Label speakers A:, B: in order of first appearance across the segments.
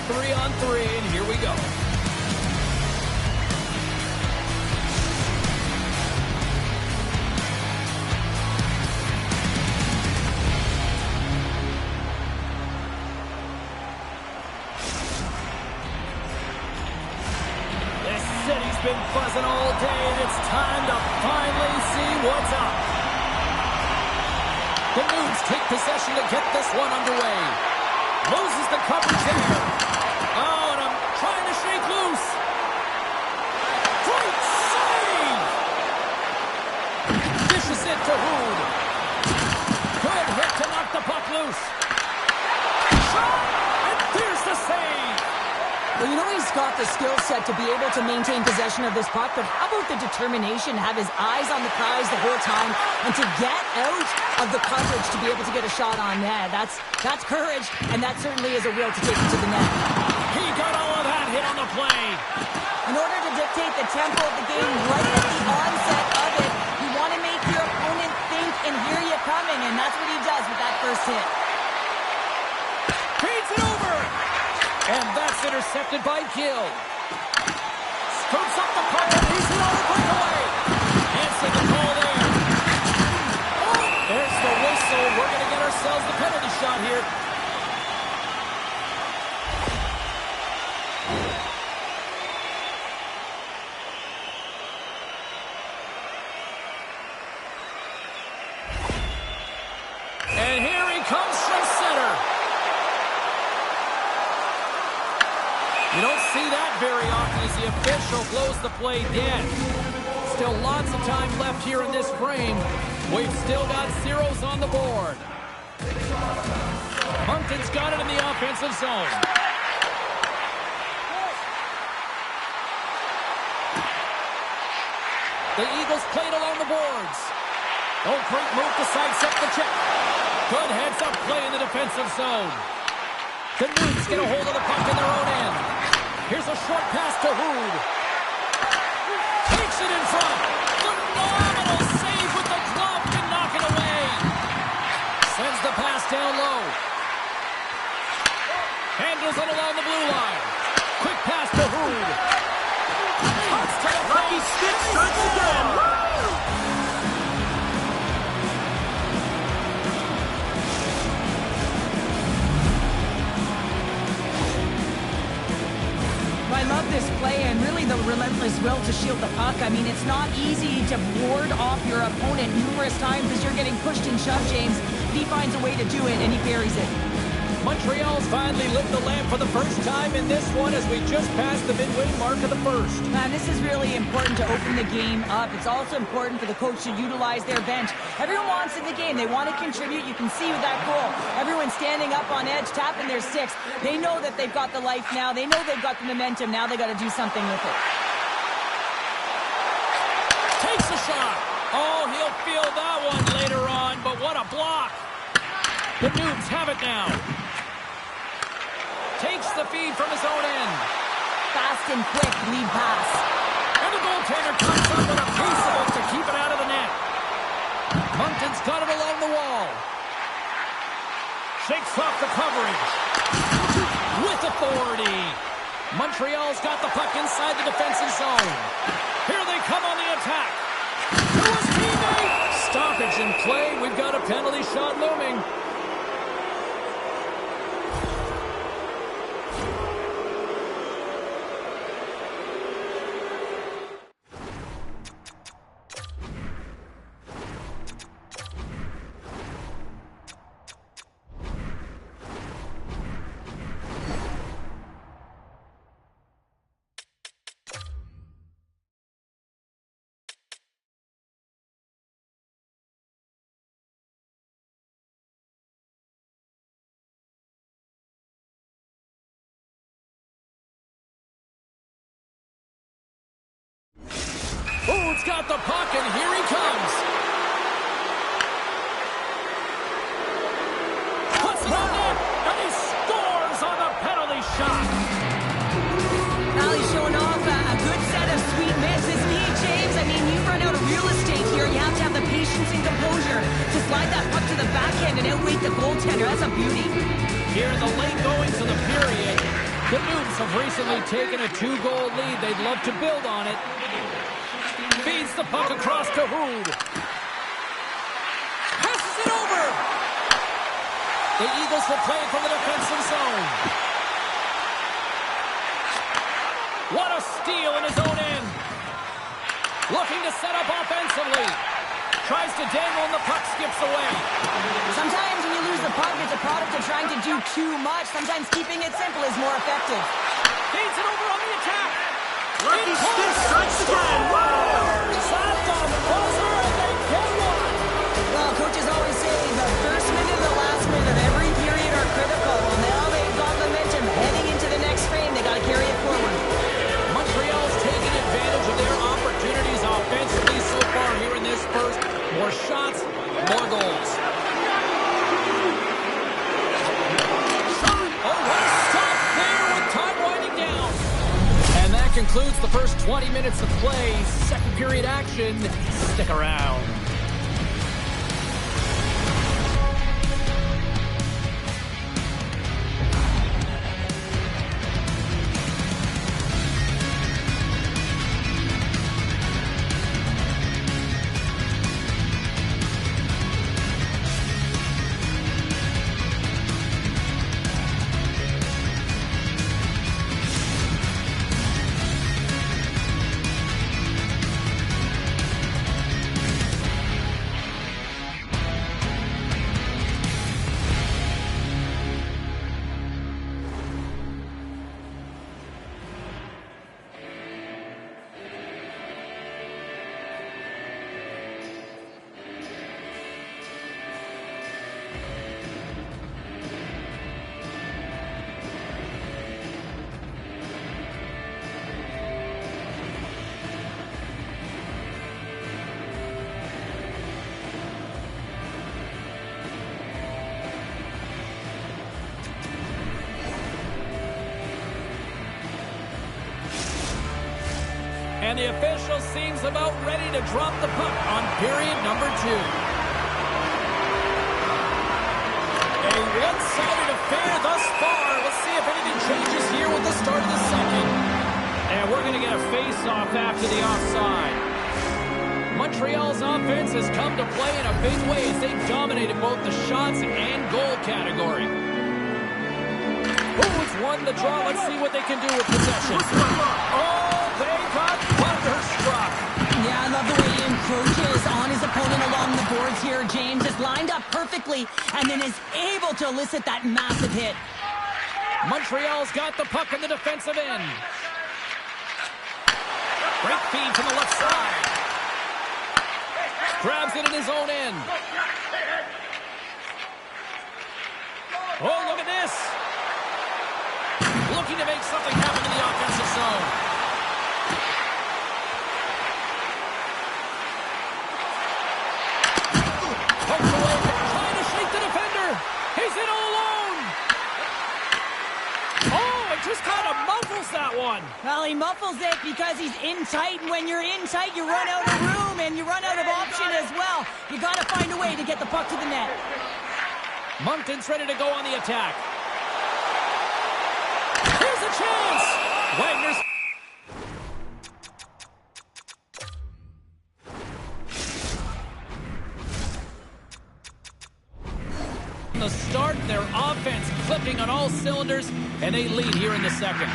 A: 3-on-3, and here we go. This city's been buzzing all day, and it's time to finally see what's up. The Nudes take possession to get this one underway. Loses the coverage there. Oh, and I'm trying to shake loose. Great save! Dishes it to Hood. Good hit to knock the puck loose. Shot! And there's the save!
B: Well, you know he's got the skill set to be able to maintain possession of this puck, but how about the determination to have his eyes on the prize the whole time and to get out of the coverage to be able to get a shot on net? That's courage, and that certainly is a will to take it to the net.
A: He got all of that hit on the play.
B: In order to dictate the tempo of the game right at the onset of it, you want to make your opponent think and hear you coming, and that's what he does with that first hit.
A: Feeds it over. And that's intercepted by Gill. Scoops up the puck and he's it on the breakaway. Answer the call there. Oh, there's the whistle. We're going to get ourselves the penalty shot here. And here he comes from center. You don't see that very often as the official blows the play dead. Still lots of time left here in this frame. We've still got zeros on the board. Moncton's got it in the offensive zone. The Eagles played along the boards. Oh, great move to sidestep the check. Good heads-up play in the defensive zone. The Nudes get a hold of the puck in their own end. Here's a short pass to Hood. Takes it in front. Phenomenal save with the glove to knock it away. Sends the pass down low. Handles it along the blue line. Quick pass to Hood. Cuts to the
C: Lucky stick strikes again.
B: I love this play and really the relentless will to shield the puck. I mean, it's not easy to ward off your opponent numerous times as you're getting pushed and shoved, James. He finds a way to do it, and he buries it.
A: Montreal's finally lit the lamp for the first time in this one as we just passed the midway mark of the first.
B: Man, this is really important to open the game up. It's also important for the coach to utilize their bench. Everyone wants in the game. They want to contribute. You can see with that goal. Everyone's standing up on edge, tapping their sticks. They know that they've got the life now. They know they've got the momentum. Now they got to do something with it.
A: Takes a shot. Oh, he'll feel that one later on, but what a block. The Nudes have it now. Takes the feed from his own end.
B: Fast and quick lead pass.
A: And the goaltender comes up with a piece of it to keep it out of the net. Moncton's got it along the wall. Shakes off the coverage. With authority. Montreal's got the puck inside the defensive zone. Here they come on the attack. To his teammate. Stoppage in play. We've got a penalty shot looming. Hood's got the puck, and here he comes. Puts it on net, and he scores on the penalty shot.
B: Now he's showing off a good set of sweet mitts, isn't he, James? I mean, you've run out of real estate here. You have to have the patience and composure to slide that puck to the backhand and outweight the goaltender. That's a beauty.
A: Here in the late going to the period, The Newtons have recently taken a 2-goal lead. They'd love to build on it. Feeds the puck across to Hood. Passes it over. The Eagles will play it from the defensive zone. What a steal in his own end. Looking to set up offensively. Tries to dangle and the puck skips away.
B: Sometimes when you lose the puck, it's a product of trying to do too much. Sometimes keeping it simple is more effective.
A: Feeds it over on the attack.
C: Lucky Stick strikes again.
A: Shot on the buzzer and they get one.
B: Well, coaches always say the first minute and the last minute of every period are critical. Well, now they've got momentum heading into the next frame. They got to carry it forward.
A: Montreal's taking advantage of their opportunities offensively so far here in this first. More shots, more goals. Oh, what a stop there with time winding down. And that concludes the first 20 minutes of play. Second period action. Stick around. And the official seems about ready to drop the puck on period number 2. A one-sided affair thus far. Let's see if anything changes here with the start of the second. And we're going to get a face-off after the offside. Montreal's offense has come to play in a big way as they've dominated both the shots and goal category. Who's won the draw? Let's see what they can do with possession. Oh, they got thunderstruck.
B: Yeah, I love the way he encroaches on his opponent along the boards here. James is lined up perfectly and then is able to elicit that massive hit.
A: Montreal's got the puck in the defensive end. Great feed from the left side. Grabs it in his own end. Oh, look at this. Looking to make something happen in the offensive zone. Pokes away, trying to shake the defender. He's in all alone. Oh, it just kind of muffles that one.
B: Well, he muffles it because he's in tight, and when you're in tight, you run out of room, and you run out of option as well. You got to find a way to get the puck to the net.
A: Moncton's ready to go on the attack. Here's a chance. Wagner's... The start, their offense clicking on all cylinders, and they lead here in the second.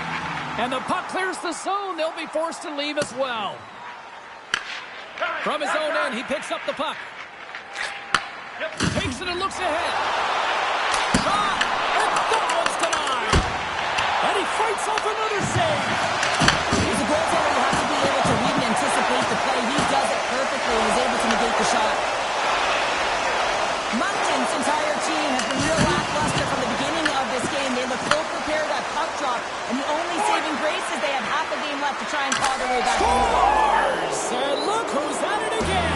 A: And the puck clears the zone. They'll be forced to leave as well. From his own end, he picks up the puck. Takes it and looks ahead. Shot! And that one's denied. And he fights off another save.
B: As a goaltender, you have to be able to read and anticipate the play. He does it perfectly and is able to negate the shot. Moncton's entire team has been real lackluster from the beginning of this game. They look ill-prepared at puck drop, and the only saving grace is they have half a game left to try and claw their way back.
A: Scores! And look who's at it again.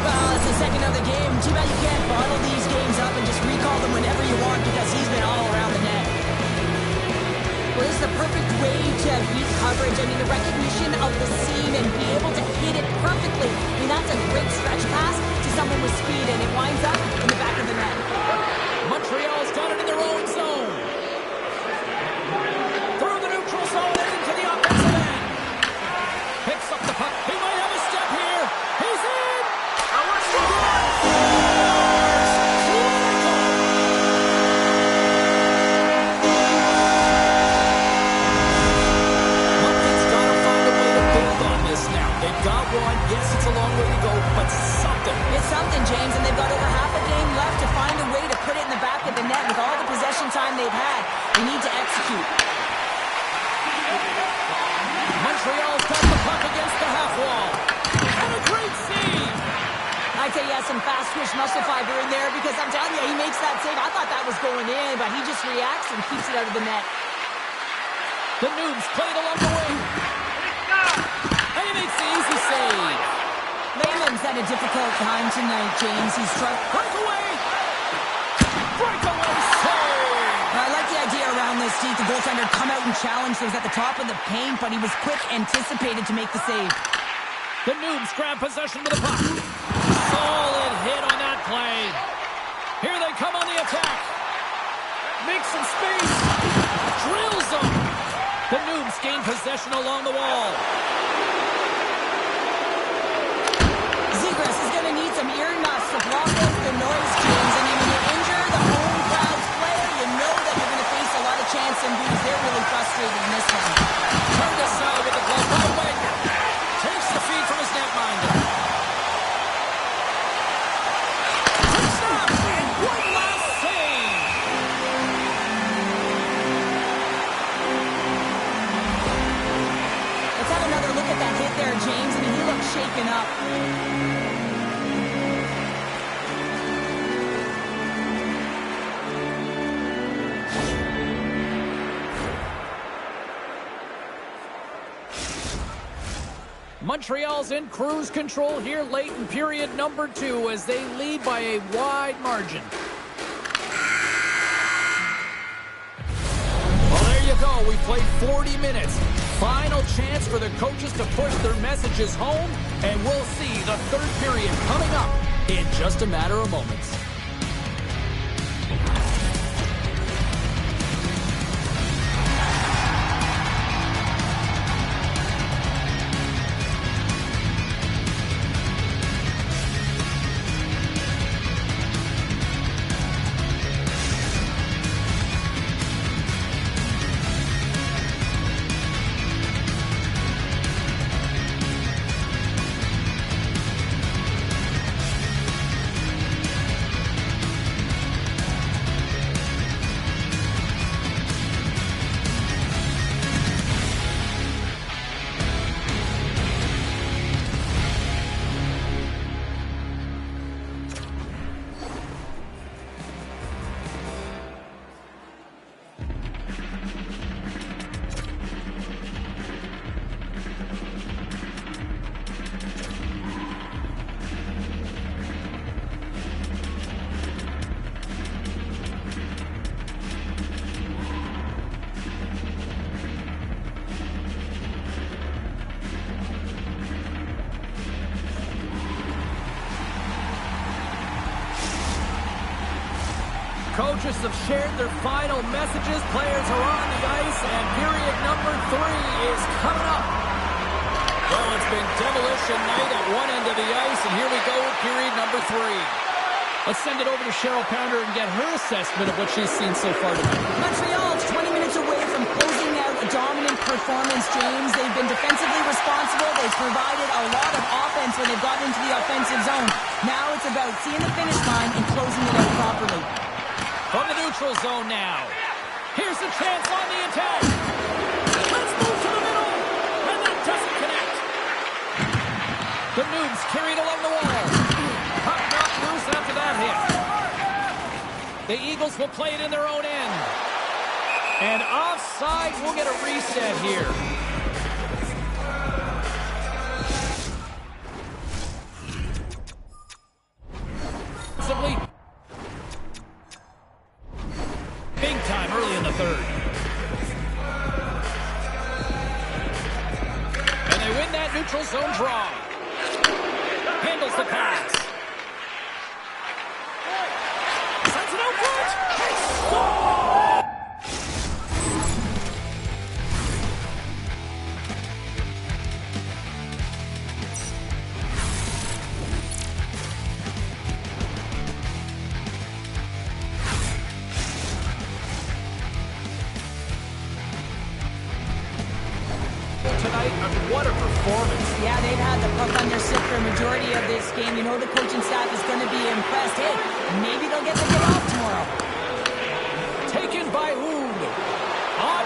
B: Well, it's the second of the game. Too bad you can't bottle these games up and just recall them whenever you want because he's been all around the net. Well, this is the perfect way to beat coverage. I mean, the recognition of the seam and be able to hit it perfectly. I mean, that's a great stretch pass to someone with speed, and it winds up in the back of the net.
A: Montreal's got it in their own zone. Through
B: execute.
A: Montreal's got the puck against the half wall. And a great save.
B: I'd say he has some fast twitch muscle fiber in there because I'm telling you, he makes that save. I thought that was going in, but he just reacts and keeps it out of the net.
A: The Noobs played along the wing. And he makes the easy save.
B: Lehman's had a difficult time tonight, James. He's trying...
A: Breakaway! Breakaway save!
B: I like the idea around this, Steve. The goaltender come out and challenge those at the top of the paint, but he was quick, anticipated to make the save.
A: The Noobs grab possession with the puck. Solid hit on that play. Here they come on the attack. Makes some space. Drills them. The Noobs gain possession along the wall.
B: Zegras is going to need some ear nuts to block out the noise, James. I mean, when you injure the home crowd's player, you know that you're going to face a lot of chance and booze. They're really frustrated in this one.
A: Turned aside with the glove by Wagner. Takes the feed from his netminder. Takes up and one last save.
B: Let's have another look at that hit there, James. I mean, he looks shaken up.
A: Montreal's in cruise control here late in period number 2 as they lead by a wide margin. Well, there you go. We played 40 minutes. Final chance for the coaches to push their messages home, and we'll see the third period coming up in just a matter of moments. Coaches have shared their final messages. Players are on the ice, and period number 3 is coming up. Well, it's been demolition night at one end of the ice, and here we go with period number 3. Let's send it over to Cheryl Pounder and get her assessment of what she's seen so far tonight.
B: Montreal's 20 minutes away from closing out a dominant performance, James. They've been defensively responsible. They've provided a lot of offense when they've gotten into the offensive zone. Now it's about seeing the finish line and closing it out properly.
A: From the neutral zone now. Here's the chance on the attack. Let's move to the middle. And that doesn't connect. The Noobs carried along the wall. Puck knocked loose after that hit. The Eagles will play it in their own end. And offside, we'll get a reset here. Simply big time early in the third. And they win that neutral zone draw. Handles the pass. Sends it out front. They score! Tonight, I mean, what a performance.
B: Yeah, they've had the puck on their stick for a majority of this game. You know the coaching staff is going to be impressed. Hey, maybe they'll get the day off tomorrow.
A: Taken by Hood. On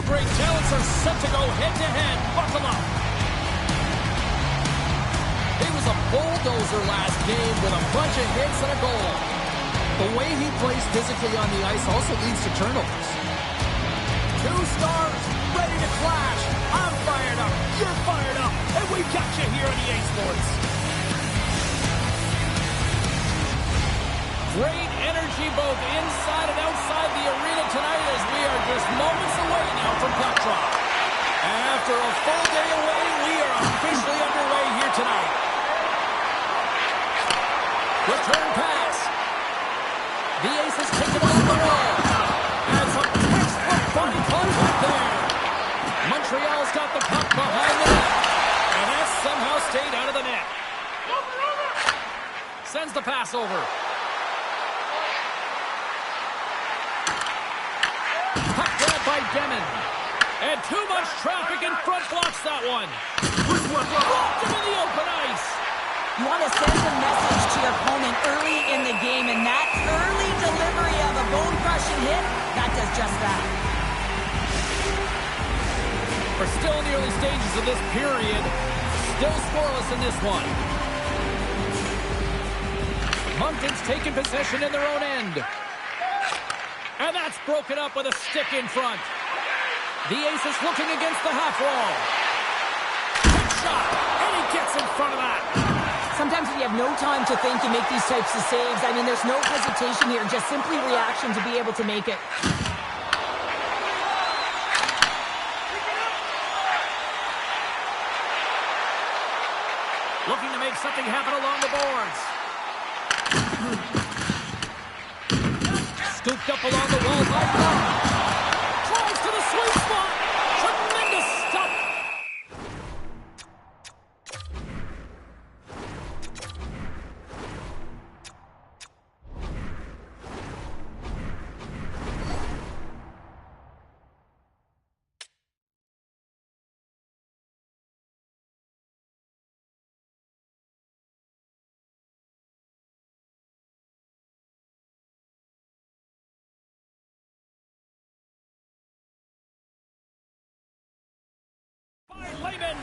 A: great talents are set to go head-to-head. Buckle up. He was a bulldozer last game with a bunch of hits and a goal.
D: The way he plays physically on the ice also leads to turnovers.
A: Two stars ready to clash. I'm fired up. You're fired up. And we got you here on EA Sports. Great energy both inside and outside the arena tonight as we are just moments away now from puck drop. After a full day away, we are officially underway here tonight. Return pass. The Aces take it off the wall. And some textbook body contact there. Montreal's got the puck behind the net. And that somehow stayed out of the net. Sends the pass over. Puck grabbed by Demon. And too much traffic in front blocks that one. Blocked him in the open ice.
B: You want to send a message to your opponent early in the game, and that early delivery of a bone-crushing hit, that does just that.
A: We're still in the early stages of this period. Still scoreless in this one. Moncton's taking possession in their own end. And that's broken up with a stick in front. The Aces looking against the half wall. Quick shot, and he gets in front of that.
B: Sometimes when you have no time to think, you make these types of saves. I mean, there's no hesitation here, just simply reaction to be able to make it.
A: Looking to make something happen along the boards. Scooped up along the wall by Block. Tries to the sweet spot. Tremendous stop. Layman.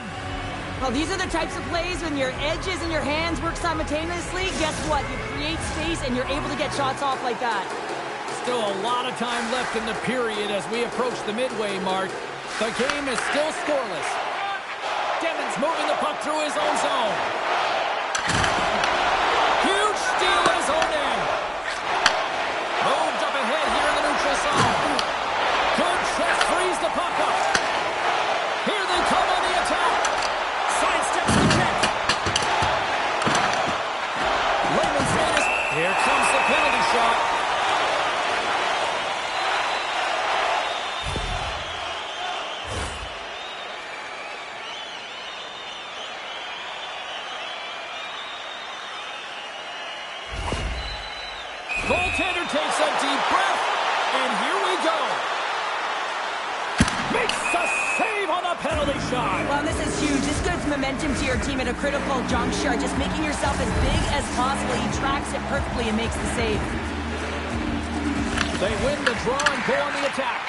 B: Well, these are the types of plays when your edges and your hands work simultaneously. Guess what? You create space and you're able to get shots off like that.
A: Still a lot of time left in the period as we approach the midway mark. The game is still scoreless. Demon's moving the puck through his own zone. Huge steal in his own end. Moved up ahead here in the neutral zone. Good check, frees the puck up. Here they come on the attack. Sidesteps the check. Layman's finish. Here comes the penalty shot. Goaltender takes a deep breath, and here we go. Makes a save on the penalty shot.
B: Well, this is huge. This gives momentum to your team at a critical juncture. Just making yourself as big as possible. He tracks it perfectly and makes the save.
A: They win the draw and go on the attack.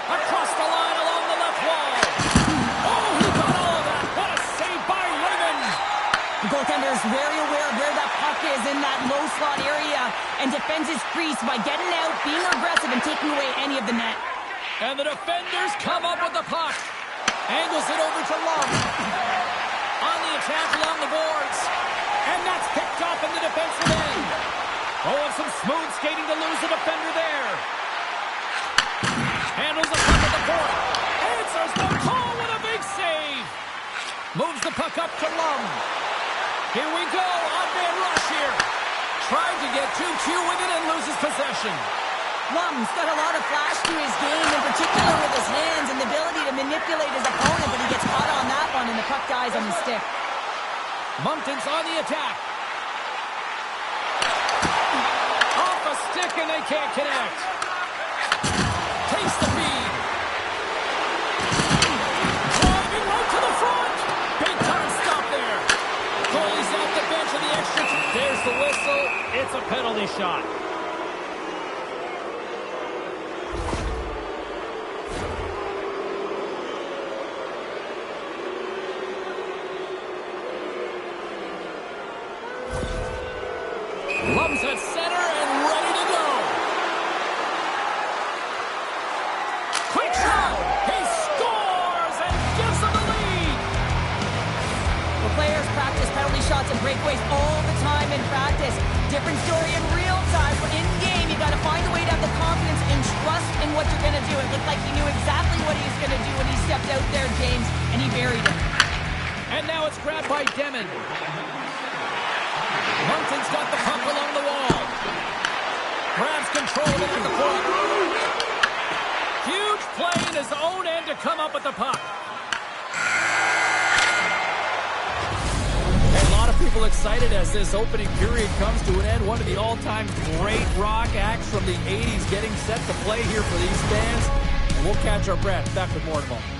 A: Across the line along the left wall. Oh, he got all of that. What a save by Layman.
B: The goaltender is very aware of where that puck is in that low slot area and defends his crease by getting out, being aggressive, and taking away any of the net.
A: And the defenders come up with the puck. Angles it over to Lum. On the attack along the boards. And that's picked off in the defensive end. Oh, and some smooth skating to lose the defender there. Handles the puck at the point. Answers the call with a big save. Moves the puck up to Lum. Here we go. Odd-man rush here. Trying to get too cute with it and loses possession.
B: Lum's got a lot of flash to his game, in particular with his hands and the ability to manipulate his opponent, but he gets caught on that one and the puck dies on his stick.
A: Moncton's on the attack. Off a stick and they can't connect. Takes the feed. Driving right to the front. Big time stop there. Goalie's off the bench of the extra. There's the whistle. It's a penalty shot.
B: breakaways all the time in practice. Different story in real time, but in game, you got to find a way to have the confidence and trust in what you're going to do. It looked like he knew exactly what he was going to do when he stepped out there, James, and he buried it.
A: And now it's grabbed by Demon. Moncton's got the puck along the wall. Grabs control of it at the point. Huge play in his own end to come up with the puck. A lot of people excited as this opening period comes to an end. One of the all-time great rock acts from the 80s getting set to play here for these fans. And we'll catch our breath. Back with more in a moment.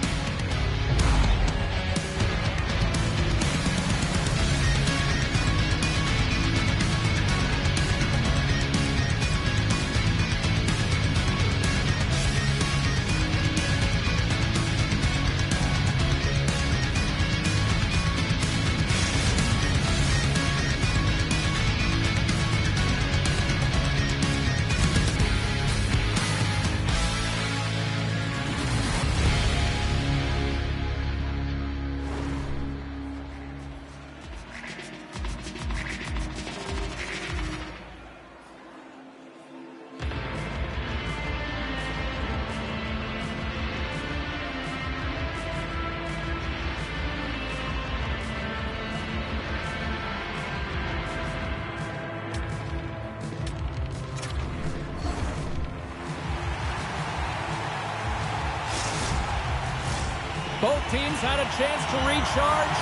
A: Both teams had a chance to recharge,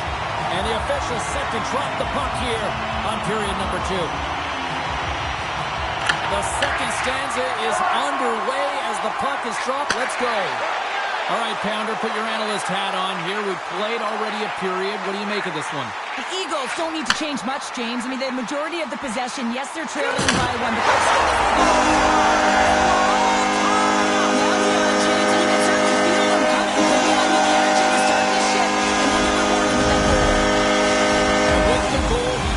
A: and the officials set to drop the puck here on period number 2. The second stanza is underway as the puck is dropped. Let's go. All right, Pounder, put your analyst hat on here. We've played already a period. What do you make of this one?
B: The Eagles don't need to change much, James. I mean, the majority of the possession, yes, they're trailing by one, but that's...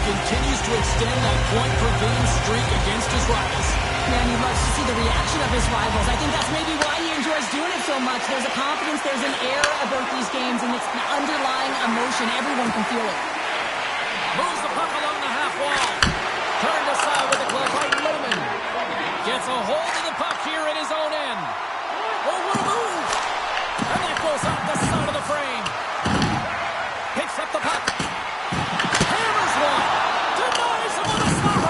A: Continues to extend that point-per-game streak against his rivals.
B: Man, he loves to see the reaction of his rivals. I think that's maybe why he enjoys doing it so much. There's a confidence, there's an air about these games, and it's an underlying emotion. Everyone can feel it.
A: Moves the puck along the half wall. Turned aside with the glove by Lumen. Gets a hold of the puck here in his own end. Oh, what a move! And that goes off the side of the frame. Picks up the puck. Hammers one. Denies him on the slap.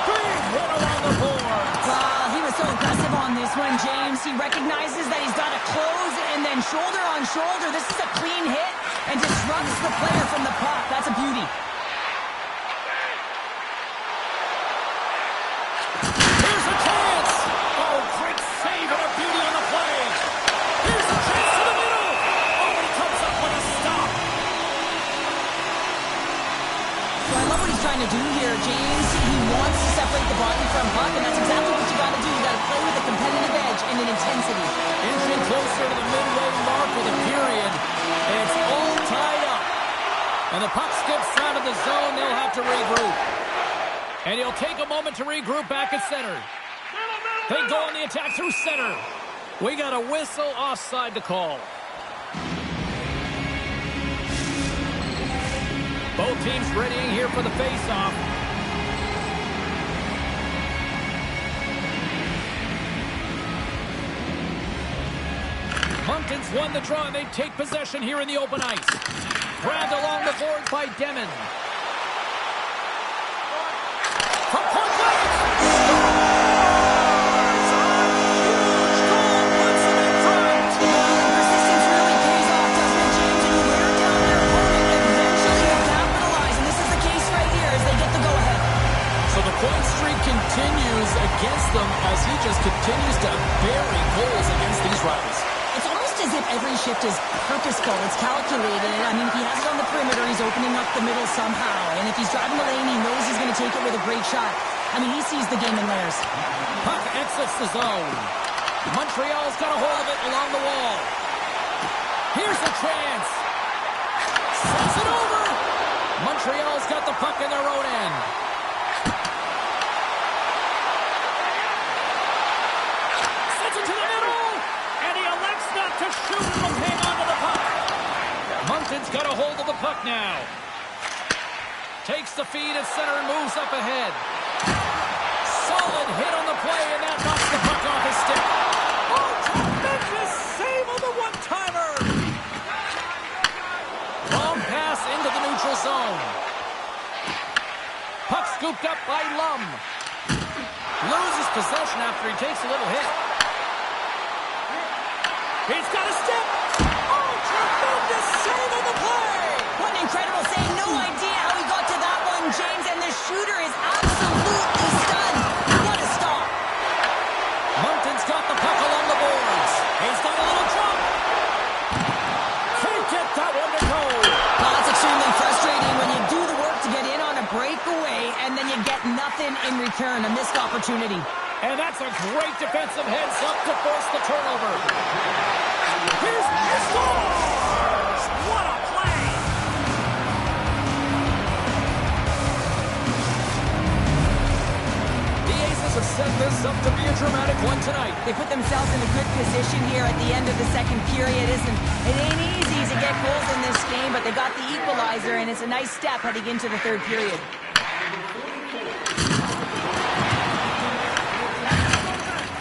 A: Big hit along the boards.
B: He was so aggressive on this one, James. He recognizes that he's got to close and then shoulder on shoulder. This is a clean hit and disrupts the player from the puck. That's a beauty.
A: Here's a chance. Oh, great save and a beauty on the play. Here's a chance to the middle. Oh, and he comes up with a stop.
B: So I love what he's trying to do here, James. He wants to separate the body from puck, and that's exactly what you got to do. You got to play with a competitive edge and an intensity.
A: Inching closer to the midway mark with a period. It's all tied up. And the puck skips out of the zone. They'll have to regroup. And he'll take a moment to regroup back at center. They go on the attack through center. We got a whistle offside to call. Both teams readying here for the face-off. Moncton's won the draw, and they take possession here in the open ice. Grabbed along the boards by Demon. From point blank. Scores! A huge goal puts them in front.
B: Persistence really pays off, doesn't it, James? And you wear down your opponent, eventually you'll capitalize. And this is the case right here as they get the go-ahead.
A: So the point streak continues against them as he just continues to bury goals against these rivals.
B: It's almost as if every shift is purposeful. It's calculated. I mean, if he has it on the perimeter, he's opening up the middle somehow. And if he's driving the lane, he knows he's going to take it with a great shot. I mean, he sees the game in layers.
A: Puck exits the zone. Montreal's got a hold of it along the wall. Here's a chance. Sends it over. Montreal's got the puck in their own end. Sends it to the middle. And he elects not to shoot. It'll hang on to the puck. Moncton's got a hold of the puck now. Takes the feed at center and moves up ahead. Solid hit on the play, and that knocks the puck off his stick. Oh, tremendous save on the one-timer. Long pass into the neutral zone. Puck scooped up by Lum. Loses possession after he takes a little hit. He's got a step. Oh, tremendous save on the play.
B: What an incredible save. No idea how he got to that one, James. And the shooter is absolutely stunned. What a stop.
A: Moncton's got the puck along the boards. He's got a little jump. Can't get that one to go.
B: Well, it's extremely frustrating when you do the work to get in on a breakaway and then you get nothing in return. A missed opportunity.
A: And that's a great defensive heads-up to force the turnover. Here's the scores! What a play! The Aces have set this up to be a dramatic one tonight.
B: They put themselves in a good position here at the end of the second period. It ain't easy to get goals in this game, but they got the equalizer, and it's a nice step heading into the third period.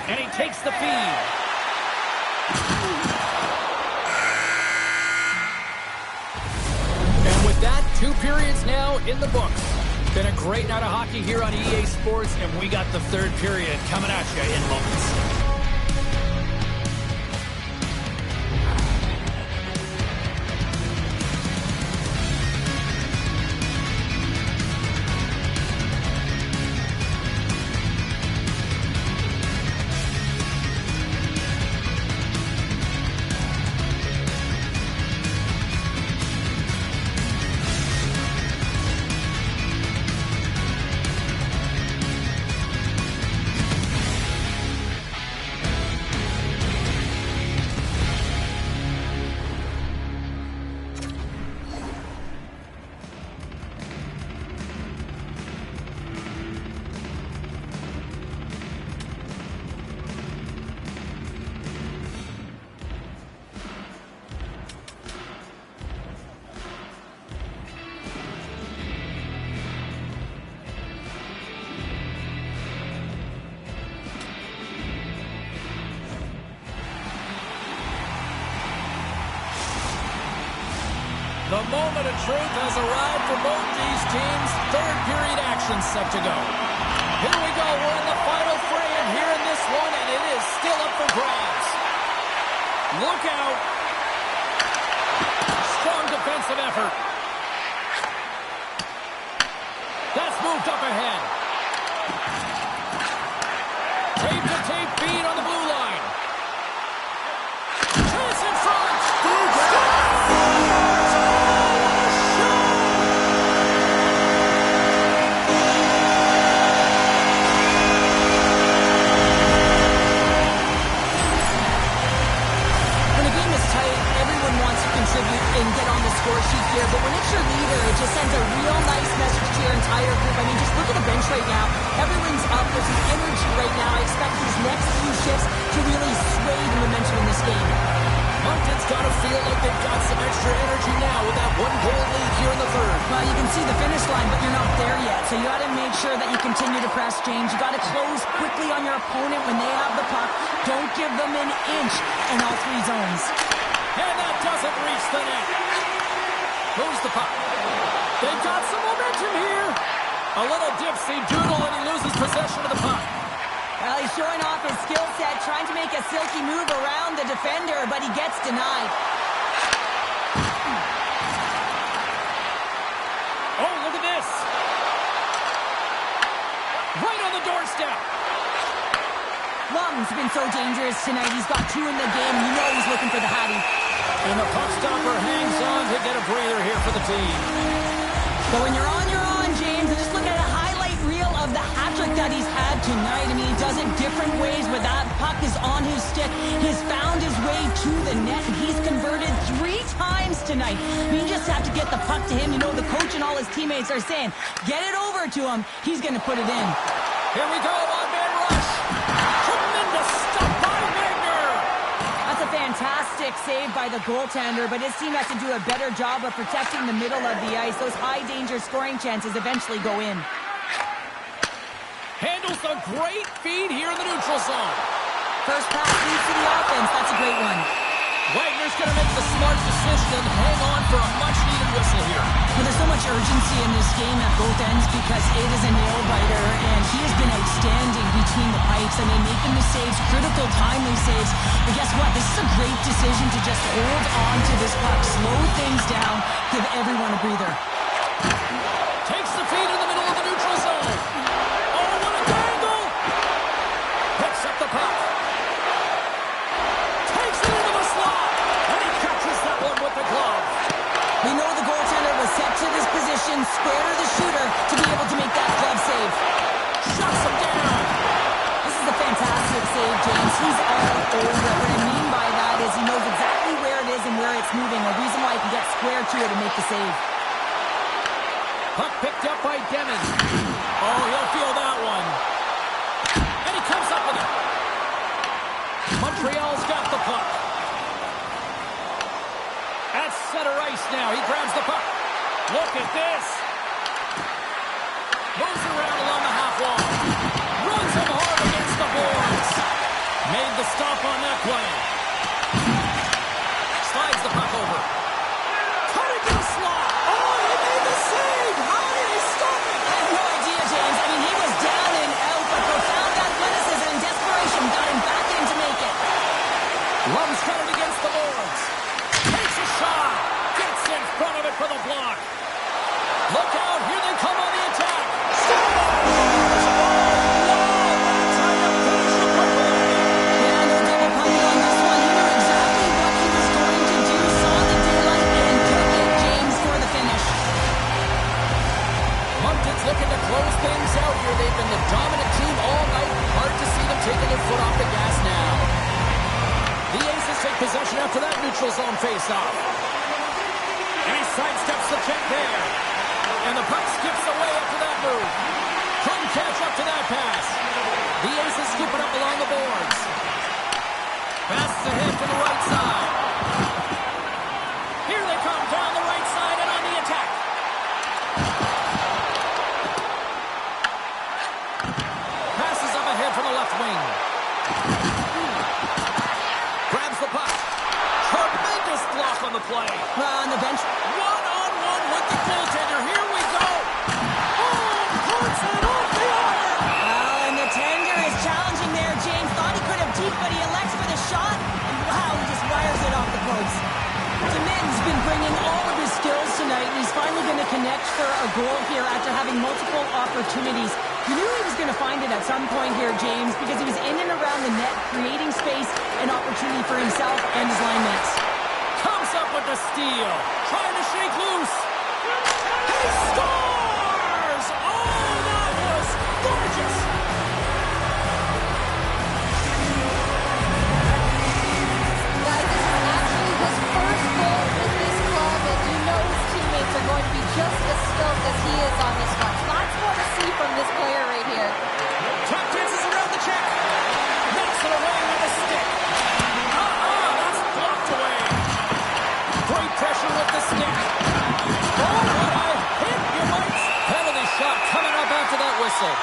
A: And he takes the feed. And with that, 2 periods now in the books. Been a great night of hockey here on EA Sports, and we got the third period coming at you in moments. The moment of truth has arrived for both these teams. Third period action set to go. Here we go. We're in the final frame here in this one, and it is still up for grabs. Look out. Strong defensive effort. That's moved up ahead. Tape-to-tape feed on the blue line. Chance in front.
B: And get on the score sheet here, but when it's your leader, it just sends a real nice message to your entire group. I mean, just look at the bench right now. Everyone's up. There's an energy right now. I expect these next few shifts to really sway the momentum in this game.
A: Moncton's got to feel like they've got some extra energy now with that 1-goal lead here in the third.
B: Well, you can see the finish line, but you're not there yet. So you got to make sure that you continue to press, James. You got to close quickly on your opponent when they have the puck. Don't give them an inch in all 3 zones.
A: And that doesn't reach the net. Moves the puck. They've got some momentum here. A little dipsy doodle, and he loses possession of the puck.
B: Well, he's showing off his skill set, trying to make a silky move around the defender, but he gets denied.
A: Oh, look at this. Right on the doorstep.
B: Lum's been so dangerous tonight. He's got 2 in the game. You know he's looking for the hattie.
A: And the puck stopper hangs on to get a breather here for the team.
B: So when you're on, James. And just look at a highlight reel of the hat-trick that he's had tonight. I mean, he does it different ways, but that puck is on his stick. He's found his way to the net, and he's converted 3 times tonight. I mean, you just have to get the puck to him. You know, the coach and all his teammates are saying, get it over to him. He's going to put it in.
A: Here we go, one-man rush. Tremendous stop by Wagner.
B: That's a fantastic save by the goaltender, but his team has to do a better job of protecting the middle of the ice. Those high-danger scoring chances eventually go in.
A: Handles a great feed here in the neutral zone.
B: First pass leads to the offense. That's a great one.
A: Wagner's going to make the smart decision and hang on for a much-needed whistle here.
B: Well, there's so much urgency in this game at both ends because it is a nail-biter, and he has been outstanding between the pipes. I mean, making the saves, critical, timely saves. But guess what? This is a great decision to just hold on to this puck, slow things down, give everyone a breather.
A: Takes the feed in the middle of the neutral zone. Oh, what a dangle! Picks up the puck. Takes it into the slot. And he catches that one with the glove.
B: We know the goaltender was set to this position, square to the shooter, to be able to make that glove save.
A: Shuts him down.
B: This is a fantastic save, James. He's all over it. What I mean by that is he knows exactly where it is and where it's moving, a reason why he can get square to it and make the save.
A: Puck picked up by Demon. Oh, he'll feel that one. And he comes up with it. Montreal's got the puck. At center ice now. He grabs the puck. Look at this. Moves around along the half wall. Runs him hard against the boards. Made the stop on that play. Slides the puck over. Cut it to the slot. Oh, he made the save. How did he stop it?
B: I have no idea, James. I mean, he was down and out, but profound athleticism and desperation got him back in to make it.
A: Lum's got it against the boards. Takes a shot. Gets in front of it for the block. Look out. Here they come on the attack.
B: Yeah, no double punting on this one. He knew exactly what he was going to do, saw the daylight, and took it, James, for the finish.
A: Moncton's looking to close things out here. They've been the dominant team all night. Hard to see them taking their foot off the gas now. The Aces take possession after that neutral zone face-off. And he sidesteps the check there. And the puck skips away after that move. Couldn't catch up to that pass. The Aces scoop it up along the boards. Passes ahead to the right side. Here they come down the right side and on the attack. Passes up ahead from the left wing. Grabs the puck. Tremendous block on the play.
B: On the bench.
A: One-on-one with the goaltender. Here we go. Oh, puts it off the iron.
B: And the tender is challenging there, James. Thought he could have deep, but he elects for the shot. And wow, he just wires it off the post. Demen's been bringing all of his skills tonight, and he's finally going to connect for a goal here after having multiple opportunities. You knew he was going to find it at some point here, James, because he was in and around the net, creating space and opportunity for himself and his line mates.
A: Comes up with the steal. Trying to shake loose. He scores! Oh, that was gorgeous.
E: Guys, this is actually his first goal with this club, and you know his teammates are going to be just as stoked as he is on this one. Lots more to see from this player right here.
A: Top dances around the check. Knocks it away with a stick. That's blocked away. Great pressure with the stick. Oh, what a hit, you might. Penalty shot coming up after that whistle.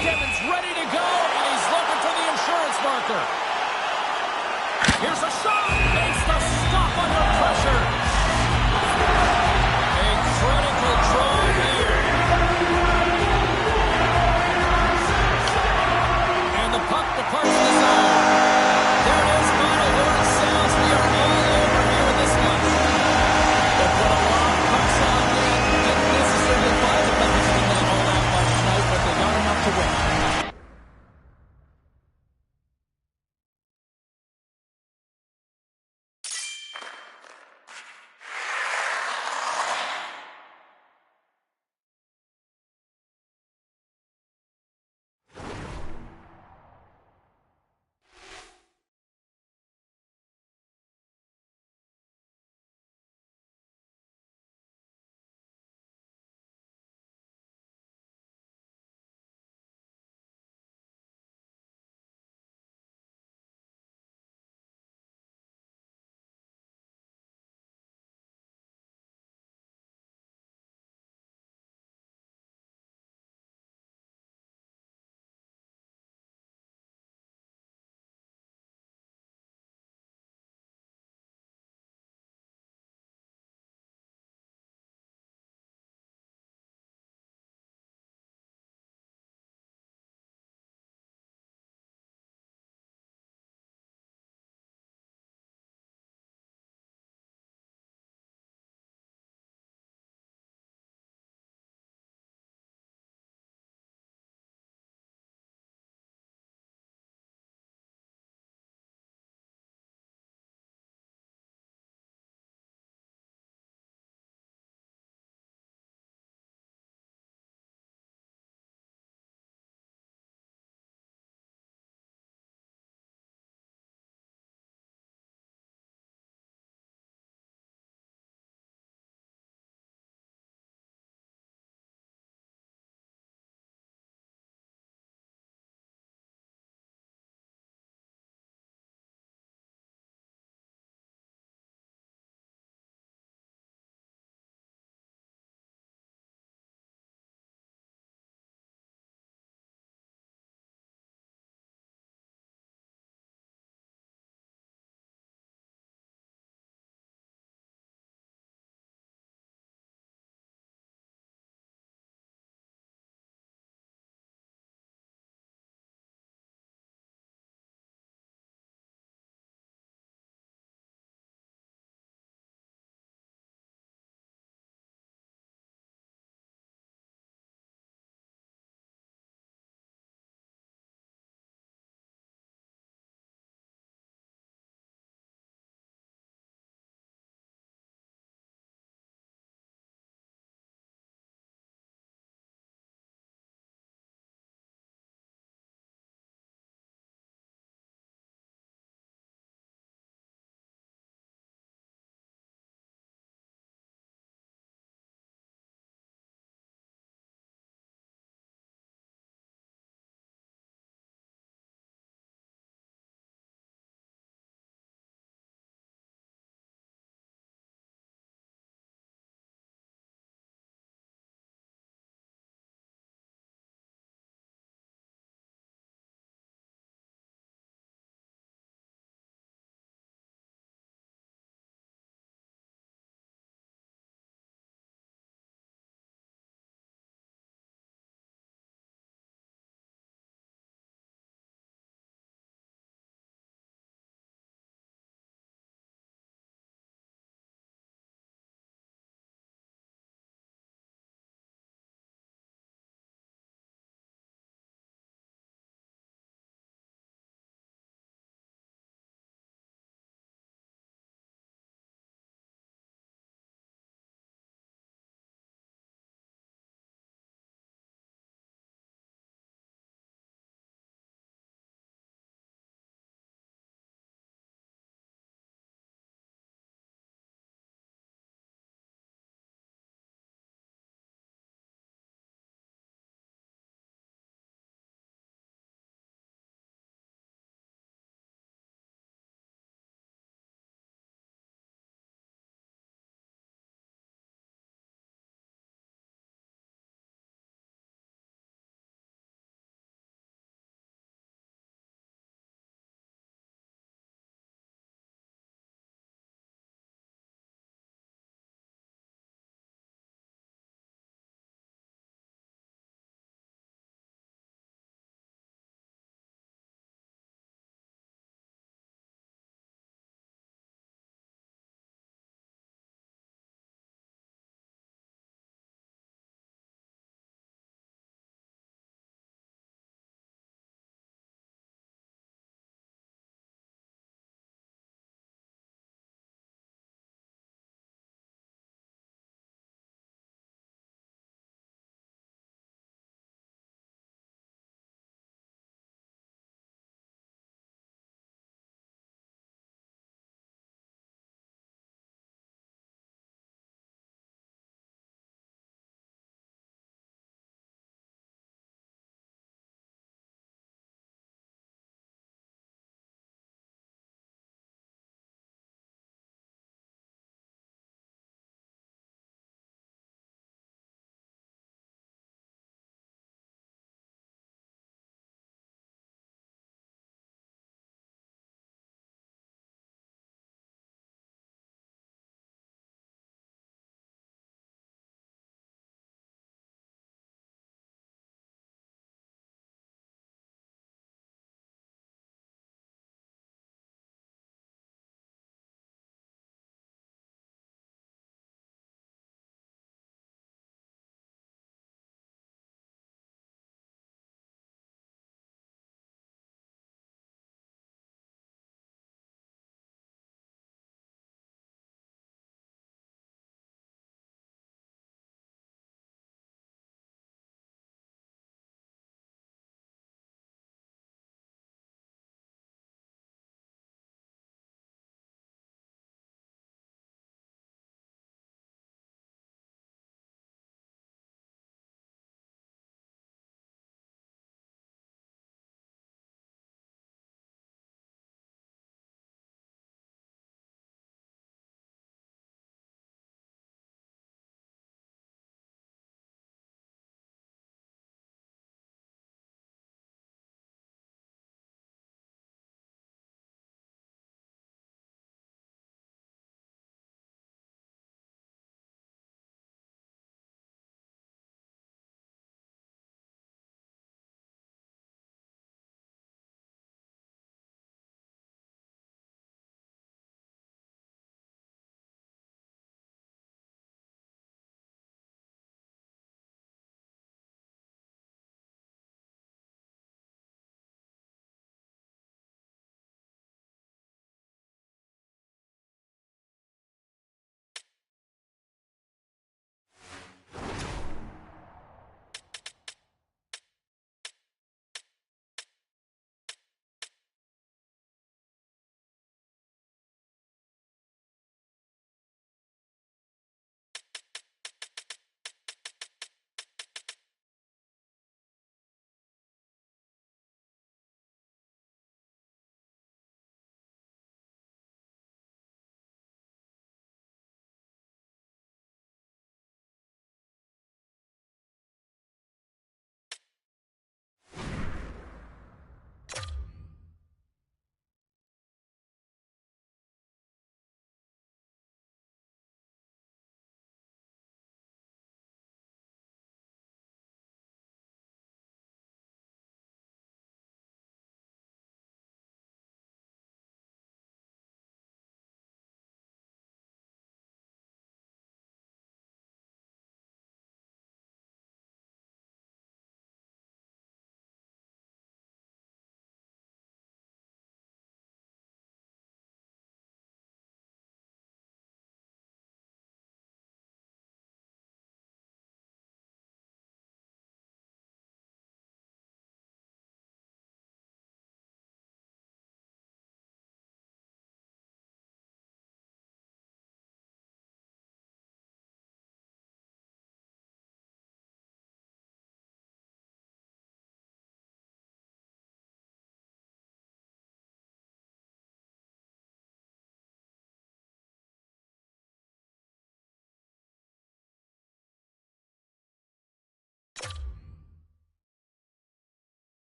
A: Devin's ready to go, and he's looking for the insurance marker. Here's a shot. Makes the stop under pressure. A critical draw here. And the puck departs the zone. There it is, final horn sounds. We are all over here in this one. They put a lot of pucks on net. Didn't necessarily find the back of the net all that much tonight, but they got enough to win.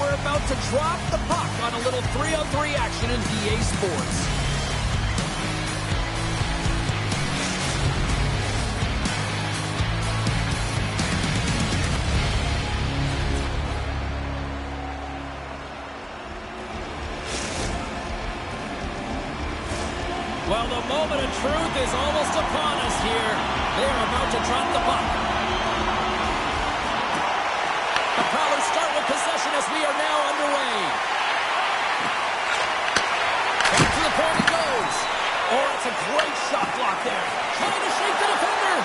A: we're about to drop the puck on a little 3-on-3 action in EA Sports. Well, the moment of truth is almost upon us here. They are about to drop the puck. The Prowlers start with possession as we are now underway. Back to the point it goes. Oh, it's a great shot block there. Trying to shake the defender.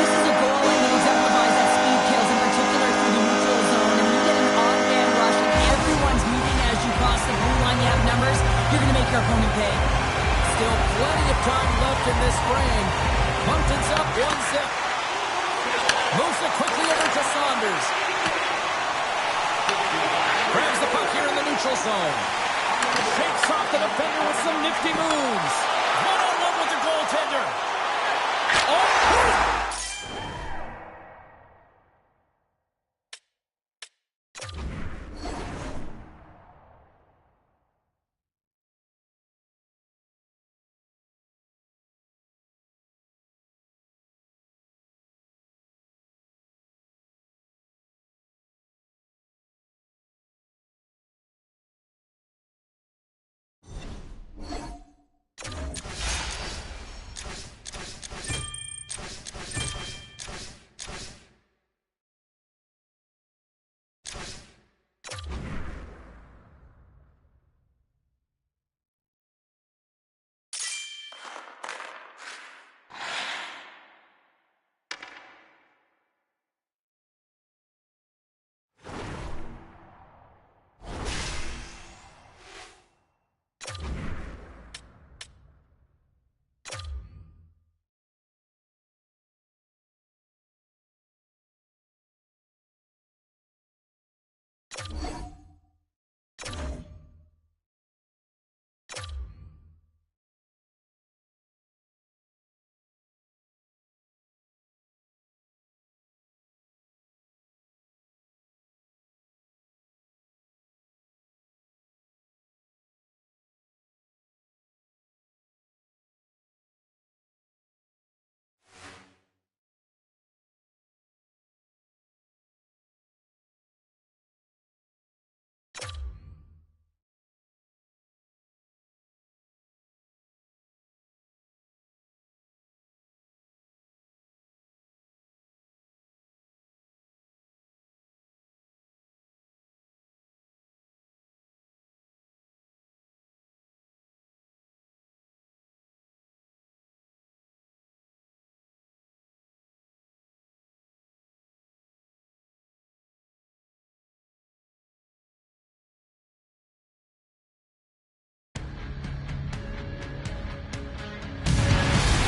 B: This is a goal that exemplifies that speed kills, in particular through the neutral zone. And you get an on-man rush and everyone's moving as you cross the blue line. You have numbers. You're going to make your opponent pay.
A: Still plenty of time left in this frame. Moncton's up 1-0. Moves it quickly over to Saunders. Grabs the puck here in the neutral zone. Shakes off the defender with some nifty moves. One-on-one with the goaltender. Oh!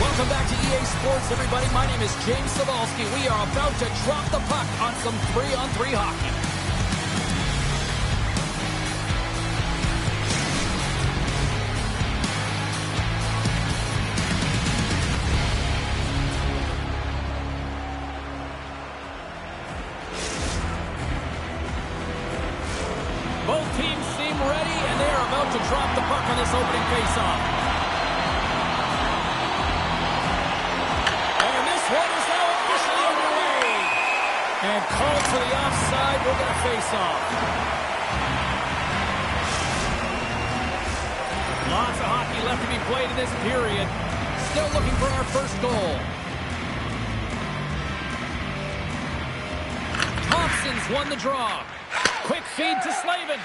A: Welcome back to EA Sports, everybody. My name is James Cebulski. We are about to drop the puck on some 3-on-3 hockey. Both teams seem ready, and they are about to drop the puck on this opening faceoff. And called for the offside. We're going to face off. Lots of hockey left to be played in this period. Still looking for our first goal. Thompson's won the draw. Quick feed to Slavin.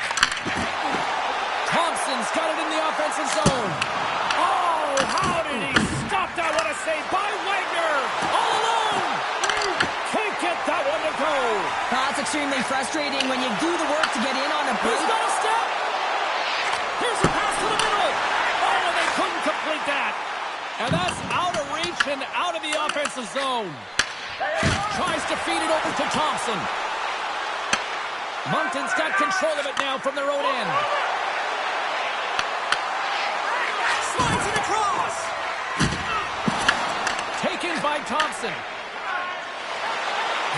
A: Thompson's got it in the offensive zone. Oh, how did he stop that? What a save by Wagner. All alone. Can't get that one to go.
B: That's extremely frustrating when you do the work to get in on a
A: He's
B: break.
A: got a step. Here's a pass to the middle. Oh, and they couldn't complete that. And that's out of reach and out of the offensive zone. Tries to feed it over to Thompson. Moncton's got control of it now from their own end. Slides it across. Taken by Thompson. Thompson.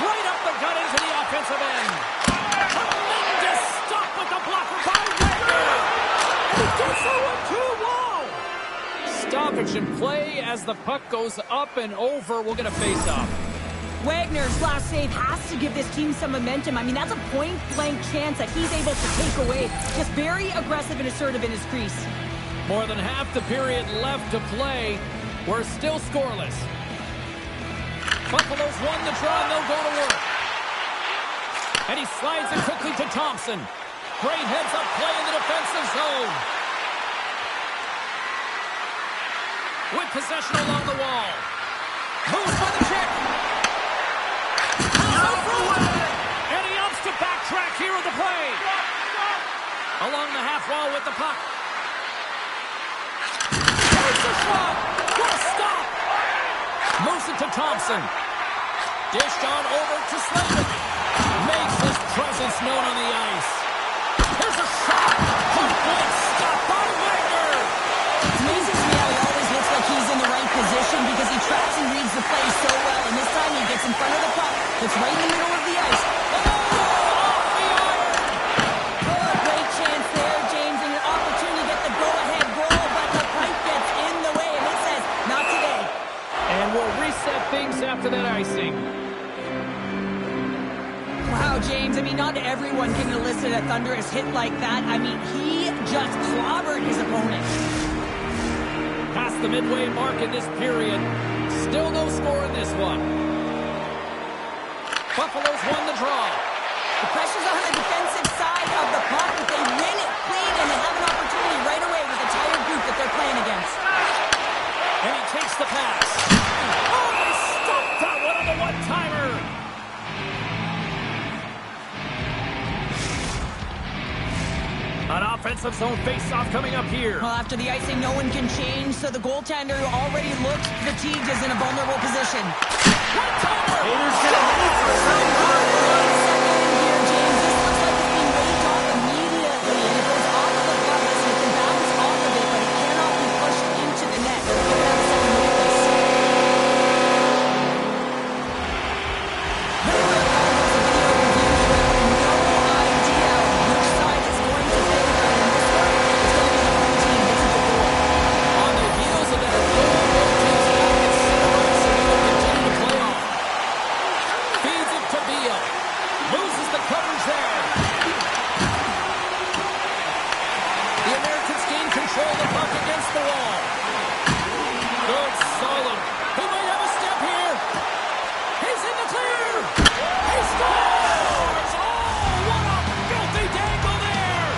A: Right up the gut into the offensive end. Tremendous stop with the blocker by Wagner. He gets through it too. Whoa! Stoppage in play as the puck goes up and over. We'll get a face-off.
B: Wagner's last save has to give this team some momentum. I mean, that's a point-blank chance that he's able to take away. Just very aggressive and assertive in his crease.
A: More than half the period left to play. We're still scoreless. Buffalo's won the draw and they'll go to work. And he slides it quickly to Thompson. Great heads-up play in the defensive zone. With possession along the wall. Moves by the check. And he opts to backtrack here at the play. Along the half wall with the puck. There's the shot. What a stop. Moves it to Thompson. Dished on over to Slavin. Makes his presence known on the ice. Here's a shot. Point stop by Wagner.
B: It's amazing to me how he always looks like he's in the right position because he tracks and reads the play so well. And this time he gets in front of the puck. It's right in the middle of the ice.
A: Oh, off the iron.
B: Great chance there, James, and an opportunity to get the go-ahead goal, but the pipe gets in the way, and it says, not today.
A: And we'll reset things after that icing.
B: Wow, James, I mean, not everyone can elicit a thunderous hit like that. I mean, he just clobbered his opponent.
A: Past the midway mark in this period. Still no score in this one. Buffalo's won the draw.
B: The pressure's on the defensive side of the puck, but they win it clean, and they have an opportunity right away with the tired group that they're playing against.
A: And he takes the pass. Oh, he stopped that one on the one-timer. An offensive zone face-off coming up here.
B: Well, after the icing, no one can change, so the goaltender who already looked fatigued is in a vulnerable position.
C: Raiders get ready for some hard work.
B: Here, James, this looks like it's being waved off immediately, and it goes off of the glove. Listen, it can bounce off of it, but it cannot be pushed into the net. We're going to have a second look at this. There are elements of video review showing no idea which side it's going to favor, and in this one, it's going to be the home team gets the goal.
A: On the heels of that goal, both teams back at center ice, and they will continue to play off. Feeds it to Beal. Loses the coverage there. The Americans gain control of the puck against the wall. Good, solid. He might have a step here. He's in the clear. He scores! Oh, what a filthy dangle there!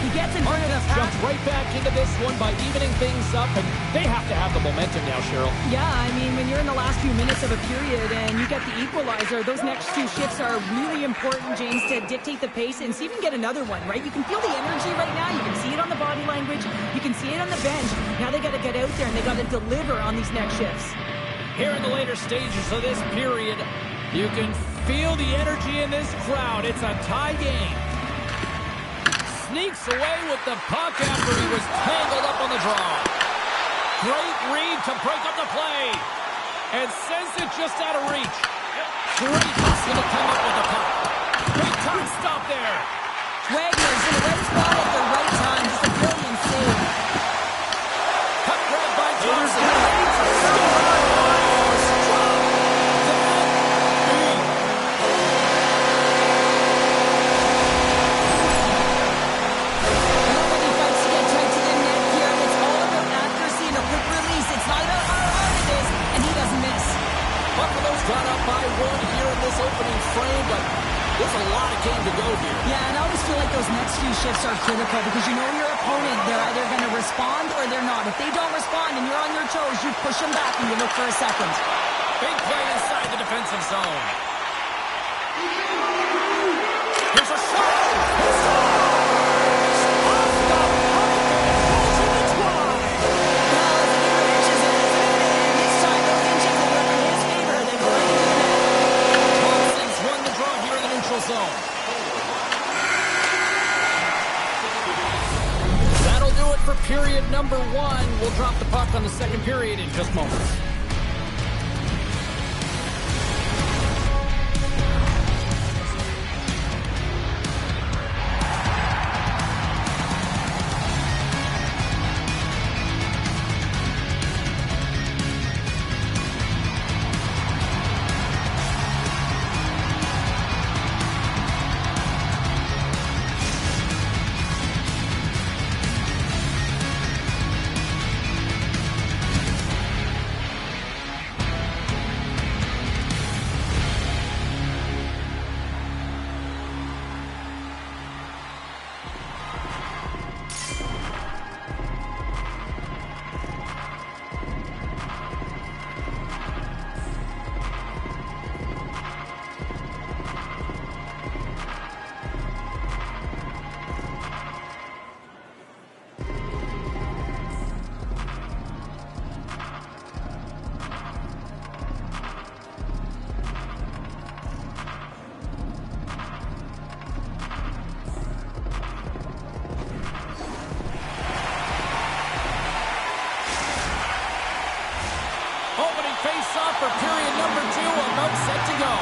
B: He gets in front of the pack.
A: Jumped right back into this one by evening things up, and they have to have the momentum now, Cheryl.
B: Yeah, I mean, when you're in the last few minutes of a period and you get the equalizer, those next two shifts are really important, James, to dictate the pace and see if you can get another one, right? You can feel the energy right now. You can see it on the body language. You can see it on the bench. Now they got to get out there and they got to deliver on these next shifts.
A: Here in the later stages of this period, you can feel the energy in this crowd. It's a tie game. Sneaks away with the puck after he was tangled up on the draw. Great read to break up the play. And sends it just out of reach. Great hustle to come up with the puck. Big time stop there.
B: Wagner's in the right spot at the right time. Just a brilliant save.
A: Puck grabbed by
C: Raiders
A: Johnson.
C: get ready for some hard work.
B: Nobody fights to get tight to the net here. It's all about accuracy and a quick release. It's not about how hard it is, and he doesn't miss.
A: Buffalo's got up by one here in this opening frame, but there's a lot of game to go here.
B: Yeah, and I always feel like those next few shifts are critical because you know your opponent, they're either going to respond or they're not. If they don't respond and you're on your toes, you push them back and you look for a second.
A: Big play inside the defensive zone. Here's a shot. He scores! Off the puck and pulls in the twine.
B: Well, it's a game of inches, and this time those inches will work in his favor. They go right into the net.
A: Thompson's won the draw here in the neutral zone. period number 1. We'll drop the puck on the second period in just moments. Face-off for period number 2, about set to go.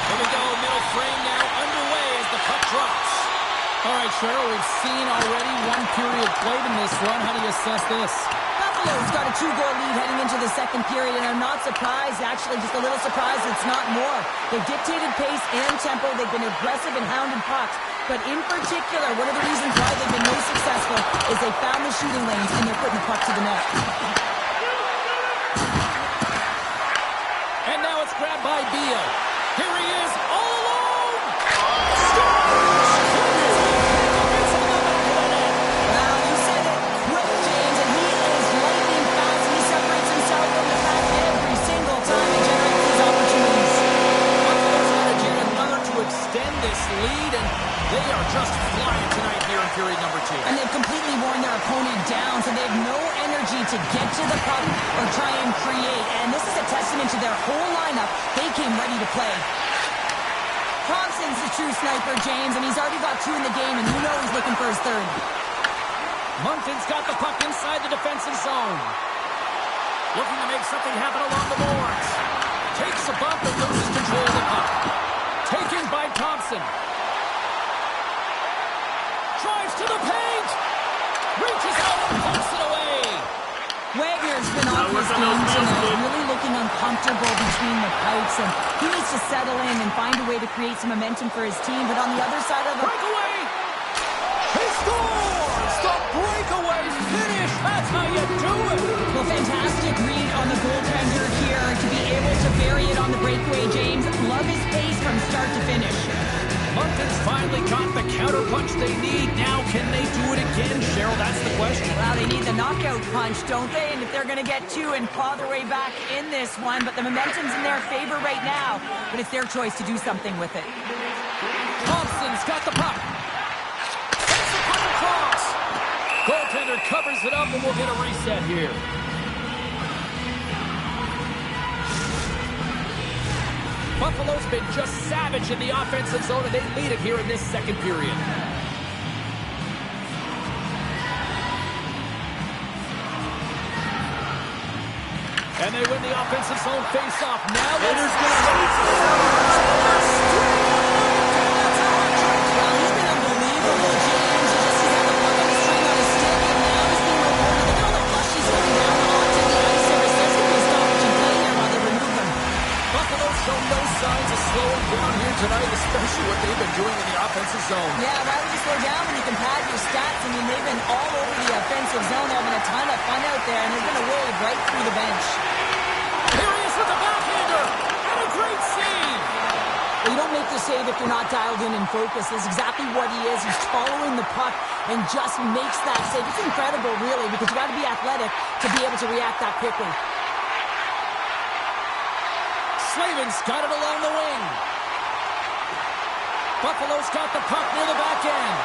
A: Here we go, middle frame now underway as the puck drops. All right, Cheryl, we've seen already 1 period played in this run. How do you assess this?
B: Buffalo's got a 2-goal lead heading into the second period, and I'm not surprised, actually just a little surprised it's not more. They've dictated pace and tempo. They've been aggressive and hounded pucks. But in particular, one of the reasons why they've been most successful is they found the shooting lanes and they're putting the puck to the net.
A: And now it's grabbed by Beal. Here he is, all alone!
B: Well, you said it quick, James, and he is lightning fast. He separates himself from the pack every single time he generates these opportunities.
A: Buffalo's got to get another to extend this lead, and they are just flying tonight here in period number 2.
B: And they've completely worn their opponent down, so they have no energy to get to the puck or try and create. And this is a testament to their whole lineup. They came ready to play. Thompson's the true sniper, James, and he's already got 2 in the game, and you know he's looking for his 3rd.
A: Moncton's got the puck inside the defensive zone. Looking to make something happen along the boards. Takes a bump and loses control of the puck. Taken by Thompson. Drives to the paint. Reaches out and pumps it away.
B: Wagner's been off his game tonight, really looking uncomfortable between the pipes, and he needs to settle in and find a way to create some momentum for his team. But on the other side of the...
A: Breakaway! He scores! The breakaway finish! That's how you do it!
B: Well, fantastic read on the goaltender here to be able to bury it on the breakaway, James. Love his pace from start to finish.
A: Moncton's finally got the counter punch they need. Now, can they do it again, Cheryl? That's the question.
B: Well, they need the knockout punch, don't they? And if they're going to get 2 and claw their way back in this one, but the momentum's in their favor right now. But it's their choice to do something with it.
A: Thompson's got the puck. Takes the puck across. Goaltender covers it up, and we'll get a reset here. Buffalo's been just savage in the offensive zone, and they lead it here in this second period. And they win the offensive zone face-off. Now
C: Raiders going to wait.
B: Well, he's been unbelievable, James. You just see how the puck on the string on his stick, and now he's being rewarded. Look at all the flushies coming down onto the ice. There's going to be a stoppage in play here while they remove them.
A: Buffalo's shown no signs of slowing down here tonight, especially what they've been doing in the offensive zone.
B: Yeah, why would you slow down when you can pad your stats? I mean, they've been all over the offensive zone. They're having a ton of fun out there, and they're going to roll right through the bench.
A: Here he is with the backhander, and a great save.
B: Well, you don't make the save if you're not dialed in and focused. That's exactly what he is. He's following the puck and just makes that save. It's incredible, really, because you got to be athletic to be able to react that quickly.
A: Slavin's got it along the wing. Buffalo's got the puck near the back end.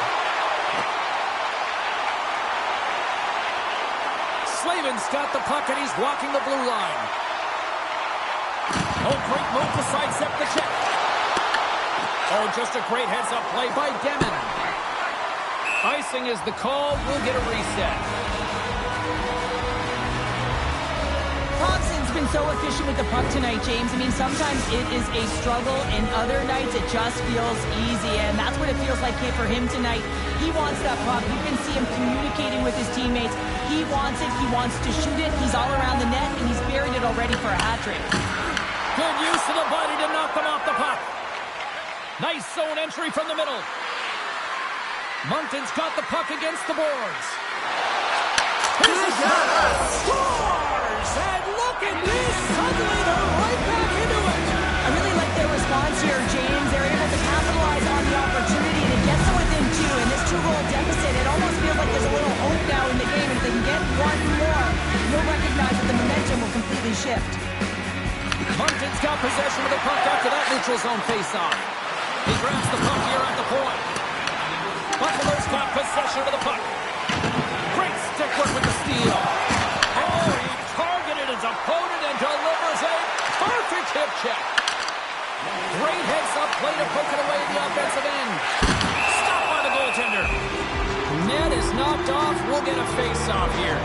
A: Slavin's got the puck and he's walking the blue line. Oh, great move to sidestep the check. Oh, just a great heads-up play by Demon. Icing is the call. We'll get a reset.
B: Thompson's been so efficient with the puck tonight, James. I mean, sometimes it is a struggle, and other nights it just feels easy, and that's what it feels like for him tonight. He wants that puck. You can see him communicating with his teammates. He wants it. He wants to shoot it. He's all around the net, and he's buried it already for a hat trick.
A: Good use of the body to knock them off the puck. Nice zone entry from the middle. Moncton's got the puck against the boards. Here's a shot. Scores! And look at this. Suddenly they're right back into it.
B: I really like their response here, James. They're able to capitalize on the opportunity, and it gets them within two. In this two-goal deficit, it almost feels like there's a little hope now in the game. And if they can get one more, you'll recognize that the momentum will completely shift.
A: Moncton's got possession of the puck after that neutral zone face-off. He grabs the puck here at the point. Buffalo's got possession of the puck. Great stick work with the steal. Oh, he targeted his opponent and delivers a perfect hip check. Great heads-up play to poke it away at the offensive end. Stopped by the goaltender. Net is knocked off. We'll get a face-off here.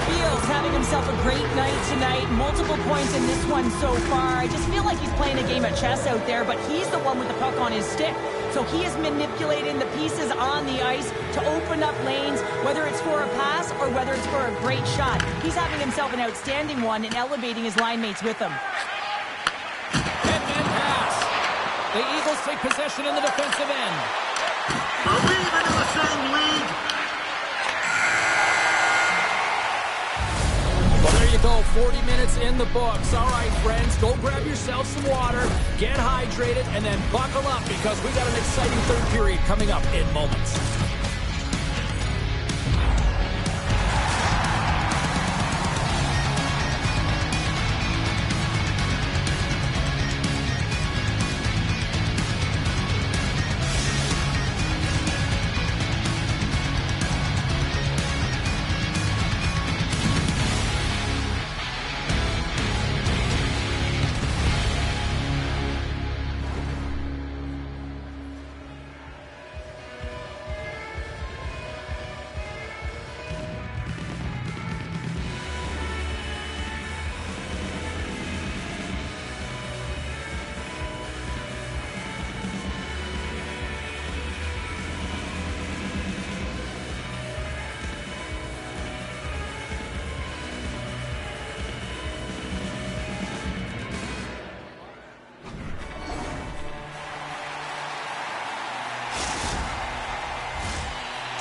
B: Beal's having himself a great night tonight. Multiple points in this one so far. I just feel like he's playing a game of chess out there, but he's the one with the puck on his stick. So he is manipulating the pieces on the ice to open up lanes, whether it's for a pass or whether it's for a great shot. He's having himself an outstanding one and elevating his line mates with him.
A: Head-man pass. The Eagles take possession in the defensive end.
C: Are we even in the same league?
A: Well, there you go. 40 minutes in the books. All right, friends, go grab yourself some water, get hydrated, and then buckle up because we got an exciting third period coming up in moments.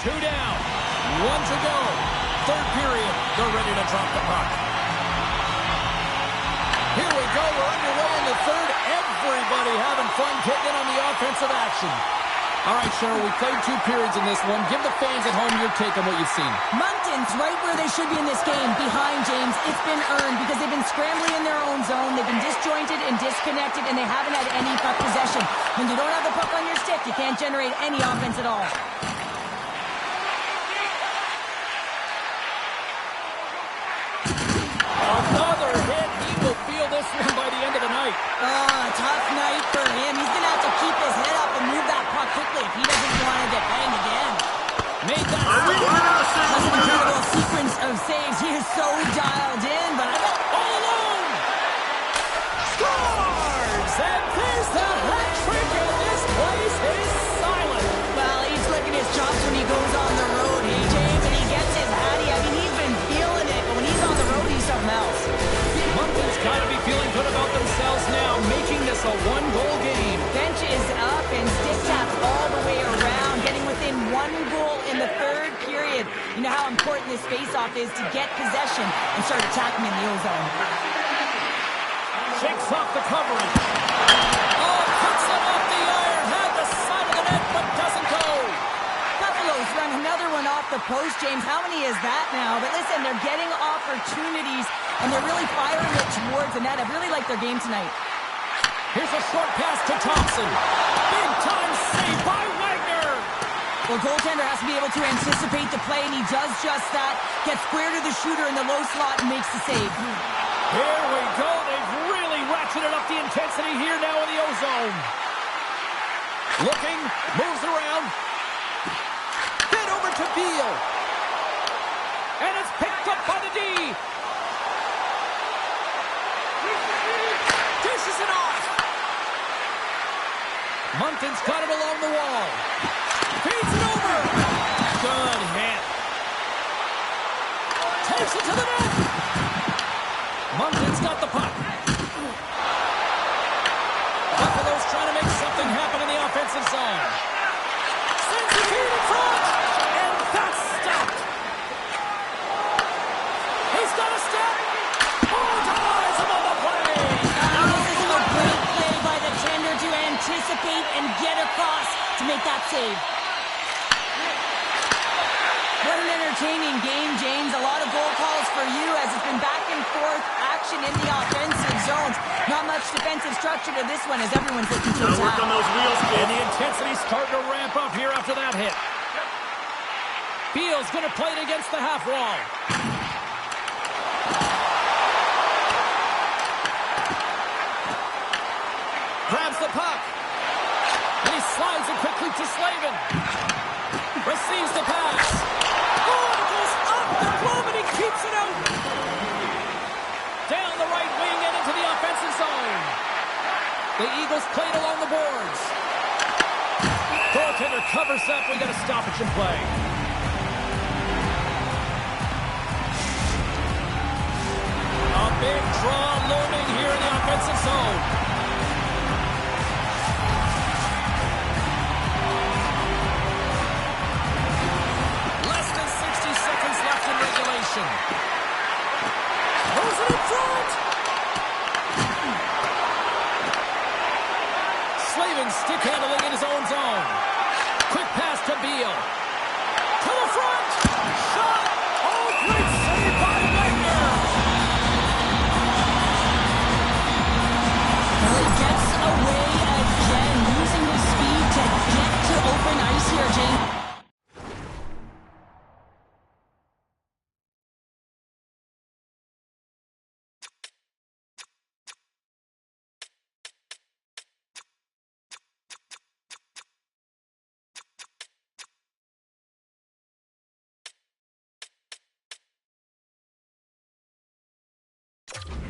A: Two down, one to go. Third period, they're ready to drop the puck. Here we go, we're underway in the third. Everybody having fun getting in on the offensive action. All right, Cheryl, we played 2 periods in this one. Give the fans at home your take on what you've seen.
B: Moncton's right where they should be in this game, behind James. It's been earned because they've been scrambling in their own zone. They've been disjointed and disconnected, and they haven't had any puck possession. When you don't have the puck on your stick, you can't generate any offense at all.
A: Another hit. He will feel this one by the end of the night.
B: Tough night for him. He's going to have to keep his head up and move that puck quickly if he doesn't want to get banged again.
A: Made that
C: Are we even in the same
B: That's an
C: league?
B: incredible sequence of saves. He is so dialed in, but I got
A: all alone. Scores! And there's the hat trick, and this place is silent.
B: well, he's licking his chops when he goes on the road, hey, James, and he gets his hattie. I mean, he's been feeling it, but when he's on the road, he's something else.
A: Moncton's got to be feeling good about themselves now, making this a 1-goal game.
B: Bench is up and stick taps all the way around, getting within 1 goal in the third period. You know how important this face-off is to get possession and start attacking in the O-zone.
A: Shakes off the covering. Oh, puts it off the iron. Had the side of the net, but doesn't go.
B: Buffalo's run another one off the post, James. How many is that now? But listen, they're getting opportunities, and they're really firing it towards the net. I really like their game tonight.
A: Here's a short pass to Thompson. Big time save by Wagner.
B: Well, goaltender has to be able to anticipate the play, and he does just that. Gets square to the shooter in the low slot and makes the save.
A: Here we go. They've really ratcheted up the intensity here now in the O-zone. Looking, moves around. to Beal. And it's picked up by the D. Dishes it off. Monken's got it along the wall. Feeds it over. Good hit. Takes it to the net. Monken's got the puck. Buffalo's trying to make something happen in the offensive zone. Sends the feed in front. And that's stopped. He's got a step. Oh, ties him on the play.
B: Now this is a great play by the tender to anticipate and get across to make that save. What an entertaining game, James. A lot of goal calls for you as it's been back and forth action in the offensive zones. Not much defensive structure to this one as everyone's looking to
C: Gotta work
B: attack.
C: on those wheels,
A: And
C: kid.
A: the intensity's starting to ramp up here after that hit. Beal's going to play it against the half wall. Grabs the puck. And he slides it quickly to Slavin. Receives the pass. Oh, it goes up the glove and he keeps it out. Down the right wing and into the offensive zone. The Eagles played along the boards. Goaltender covers up. We got a stoppage in play. A big draw looming here in the offensive zone. Less than 60 seconds left in regulation. Throws it in front. Slavin stick handling in his own zone. Quick pass to Beal. To the front. Shot. Oh, great save by Wagner.
B: Well, he gets away again, using his speed to get to open ice here, James.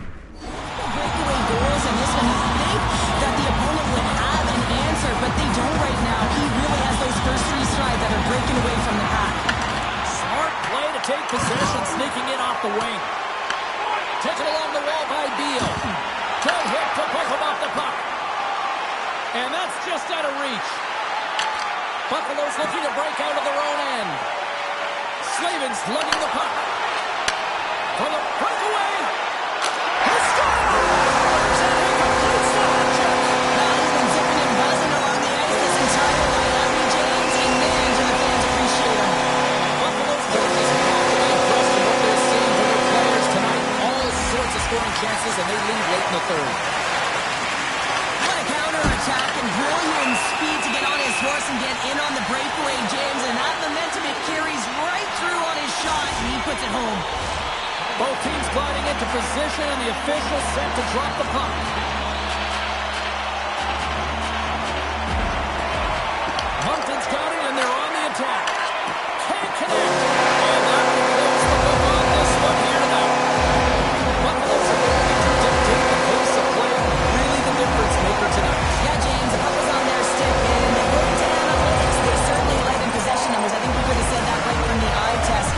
B: Breakaway goals, and this one you think that the opponent would have an answer, but they don't right now. He really has those first three strides that are breaking away from the pack.
A: Smart play to take possession, sneaking in off the wing. Taken along the wall by Beal. Good hit to push him off the puck. And that's just out of reach. Buffalo's looking to break out of their own end. Slavin's lugging the puck. For the breakaway. He scores! And he completes the hat trick.
B: Now he's been zipping and buzzing along the ice this entire way, hasn't he, James? And man, do the fans appreciate him.
A: Buffalo's defense has got to be impressed with what they're seeing from their players tonight. All sorts of scoring chances, and they lead late in the third.
B: What a counterattack and brilliant speed to get on his horse and get in on the breakaway, James. And that momentum, it carries right through on his shot, and he puts it home.
A: Both teams gliding into position, and the official set to drop the puck. Monken's got it, and they're on the attack. Can't connect. And that will close the book on this one here tonight. Buffalo's ability to dictate the pace of play, really the difference maker tonight.
B: Yeah, James, the puck was on their stick, and according to analytics, they certainly led in possession numbers. I think we could have said that right from the eye test.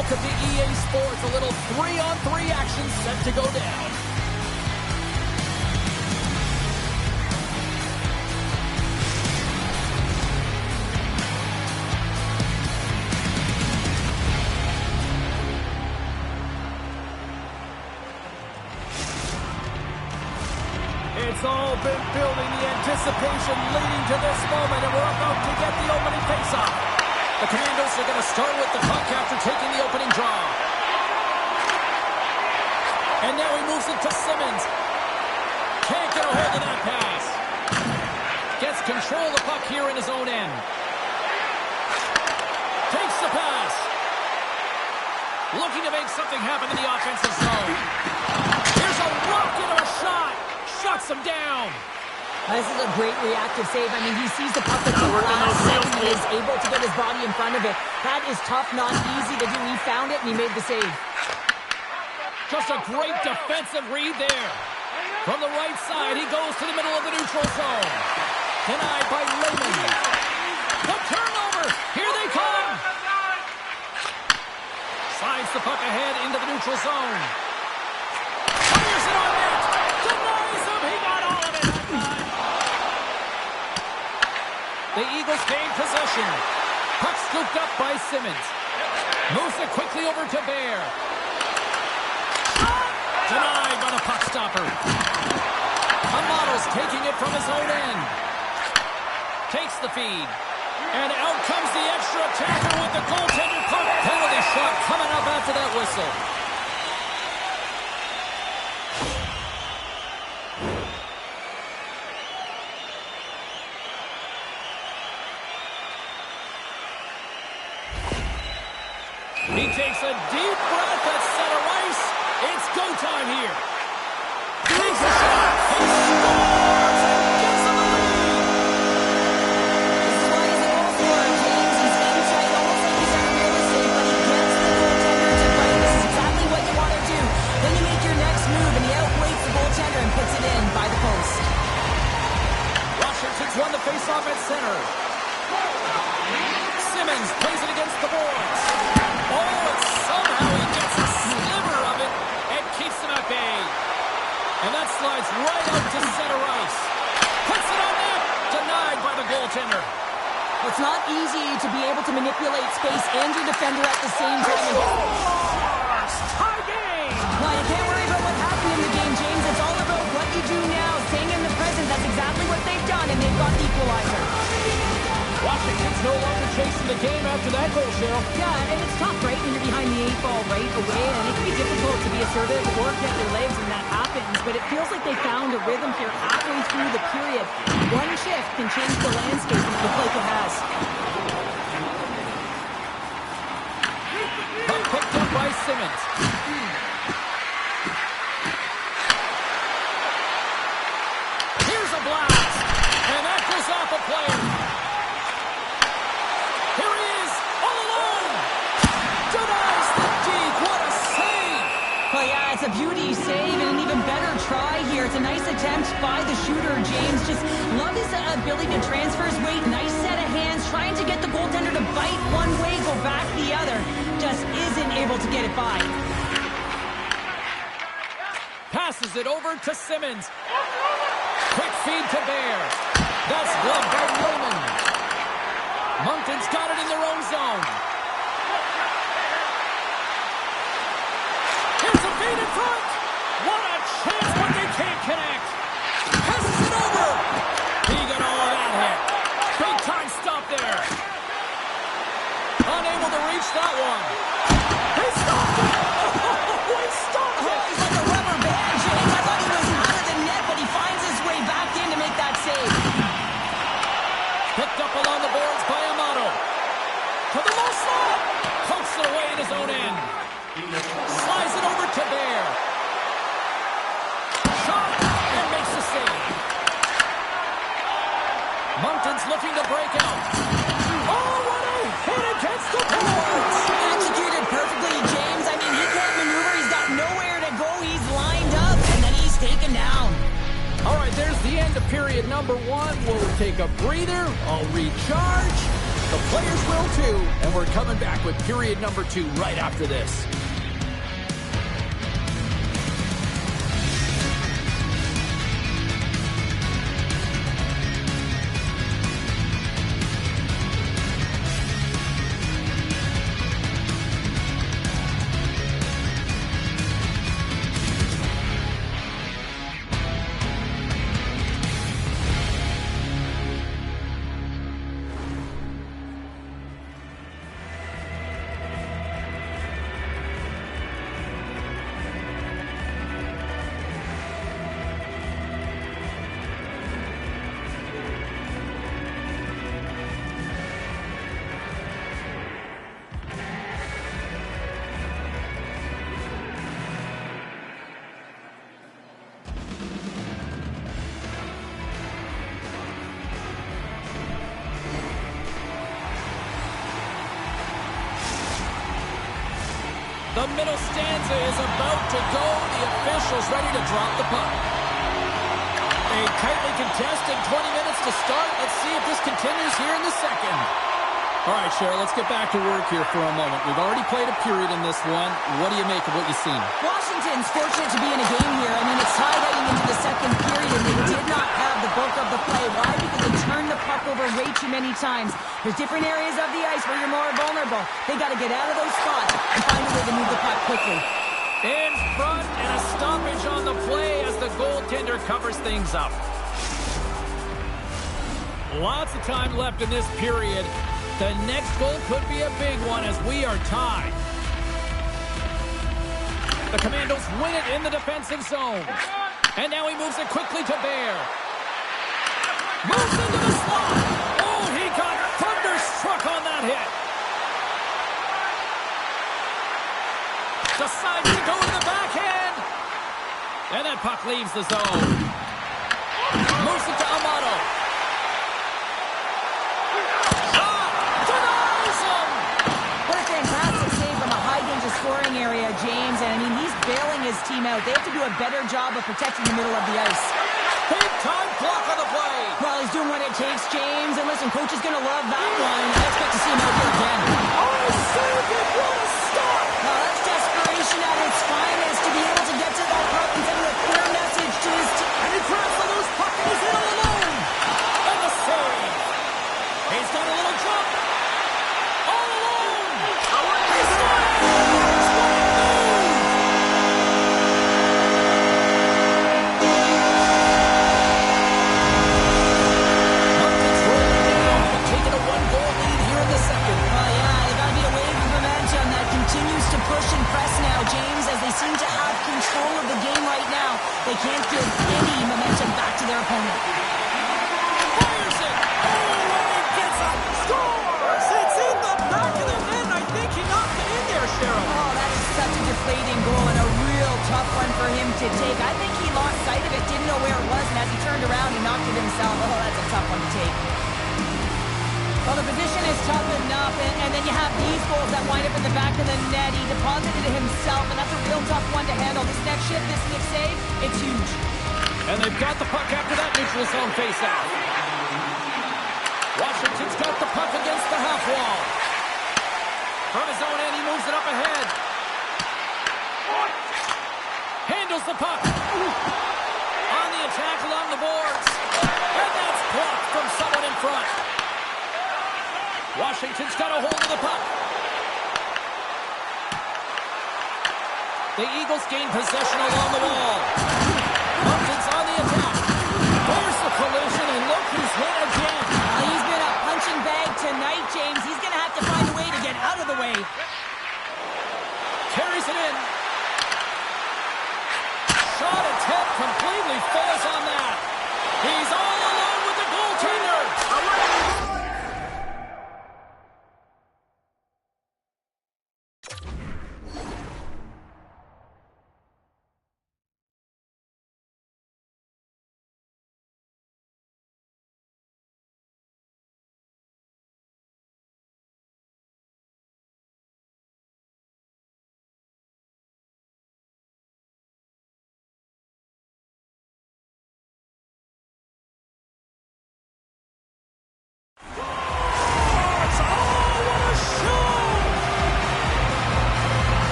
A: welcome to EA Sports. A little 3-on-3 action set to go down. It's all been building, the anticipation leading to this moment, and we're about to get the opening faceoff. The Commandos are going to start with the puck after taking the opening draw. And now he moves it to Simmons. Can't get a hold of that pass. Gets control of the puck here in his own end. Takes the pass. Looking to make something happen in the offensive zone. Here's a rocket of a shot. Shuts him down.
B: This is a great reactive save. I mean, he sees the puck at the last second and is able to get his body in front of it. That is tough, not easy to do. He found it, and he made the save.
A: Just a great defensive read there. From the right side, he goes to the middle of the neutral zone. Denied by Lehman. The turnover. Here they come. Slides the puck ahead into the neutral zone. Fires it on net. Denies him. He got all of it. The Eagles gain possession. Puck scooped up by Simmons. Moves it quickly over to Bear. Denied by the puck stopper. Amato's taking it from his own end. Takes the feed. And out comes the extra attacker with the goaltender puck. Penalty shot coming up after that whistle. He takes a deep breath at center ice. It's go time here. Takes a shot. He scores and gets the lead.
B: This is why he's a goal scorer, James. He's inside, almost like he's at real estate, but he gets the goaltender to fight. This is exactly what you want to do. Then you make your next move, and he outweights the goaltender and puts it in by the post.
A: Washington's won the faceoff at center. Simmons plays it against the boards. Oh, and somehow he gets a sliver of it and keeps him at bay. And that slides right out to center ice. Puts it on net. Denied by the goaltender.
B: It's not easy to be able to manipulate space and your defender at the same time.
A: Tie game.
B: Well, you can't worry about what happened in the game, James. It's all about what you do now, staying in the present. That's exactly what they've done, and they've got the equalizer.
A: Washington's no longer chasing the game after that goal, Cheryl.
B: Yeah, and it's tough, right, when you're behind the 8 ball right away, and it can be difficult to be assertive or get your legs when that happens, but it feels like they found a rhythm here halfway through the period. One shift can change the landscape, and it looks like it has.
A: Puck picked up by Simmons. Here's a blast, and that goes off a player. Here he is, all alone. Denies the deep. What a save.
B: Well, yeah, it's a beauty save and an even better try here. It's a nice attempt by the shooter, James. Just love his ability to transfer his weight. Nice set of hands, trying to get the goaltender to bite one way, go back the other. Just isn't able to get it by.
A: Passes it over to Simmons. Quick feed to Bear. That's gloved by Roman. Moncton's got it in their own zone. Here's a feed in front. What a chance, but they can't connect. Passes it over. He got all of that hit. Big time stop there. Unable to reach that one. He stopped it. Oh, he stopped it.
B: He's like a rubber band, James. I thought he was out of the net, but he finds his way back in to make that save.
A: Picked up along the boards by Amato. To the low slot. Pokes it away in his own end. Slides it over to Bear. Shot and makes the save. Moncton's looking to break out. Oh, what a hit against the boards.
B: Executed perfectly, James. I mean, he can't maneuver. He's got nowhere to go. He's lined up, and then he's taken down.
A: All right, there's the end of period number 1. We'll take a breather. I'll recharge.
D: The players will too, and we're coming back with period number 2 right after this.
A: The middle stanza is about to go. The officials ready to drop the puck. A tightly contested 20 minutes to start. Let's see if this continues here in the second. All right, Cheryl, let's get back to work here for a moment. We've already played a period in this one. What do you make of what you've seen?
B: Washington's fortunate to be in a game here. I mean, it's tied heading into the second period, and they did not have the bulk of the play. Why? Because they turned the puck over way too many times. There's different areas of the ice where you're more vulnerable. They got to get out of those spots and find a way to move the puck quickly.
A: In front, and a stoppage on the play as the goaltender covers things up. Lots of time left in this period. The next goal could be a big one as we are tied. The Commandos win it in the defensive zone. And now he moves it quickly to Bear. Moves into the slot. Oh, he got thunderstruck on that hit. Decides to go to the backhand. And that puck leaves the zone. Moves it to Amato.
B: Scoring area, James, and I mean, he's bailing his team out. They have to do a better job of protecting the middle of the ice.
A: Big time block on the play.
B: Well, he's doing what it takes, James, and listen, coach is going to love that one. I expect to see him out here again.
A: Oh, saved it! What a stop!
B: Well, that's desperation at its finest to be able to get to that puck and send a clear message to his team.
A: And he grabs the loose puck and he's in all alone. And the save. He's got a little jump. All alone. He's got it.
B: Push and press now, James, as they seem to have control of the game right now. They can't give any momentum back to their opponent.
A: Fires it! Oh, and he gets up! Scores! It's in the back of the net, and I think he knocked it in there, Cheryl.
B: Oh, that is such a deflating goal and a real tough one for him to take. I think he lost sight of it, didn't know where it was, and as he turned around, he knocked it himself. Oh, that's a tough one to take. Well, the position is tough enough, and then you have these goals that wind up in the back of the net. He deposited it himself, and that's a real tough one to handle. This next shift, this next save, it's huge.
A: And they've got the puck after that neutral zone faceoff. Washington's got the puck against the half wall. From his own end, he moves it up ahead. Handles the puck. On the attack along the boards. And that's blocked from someone in front. Washington's got a hold of the puck. The Eagles gain possession along the wall. Moncton's on the attack. There's the collision, and look who's hit again.
B: He's been a punching bag tonight, James. He's going to have to find a way to get out of the way.
A: Carries it in. Shot attempt completely fails on that. He's on.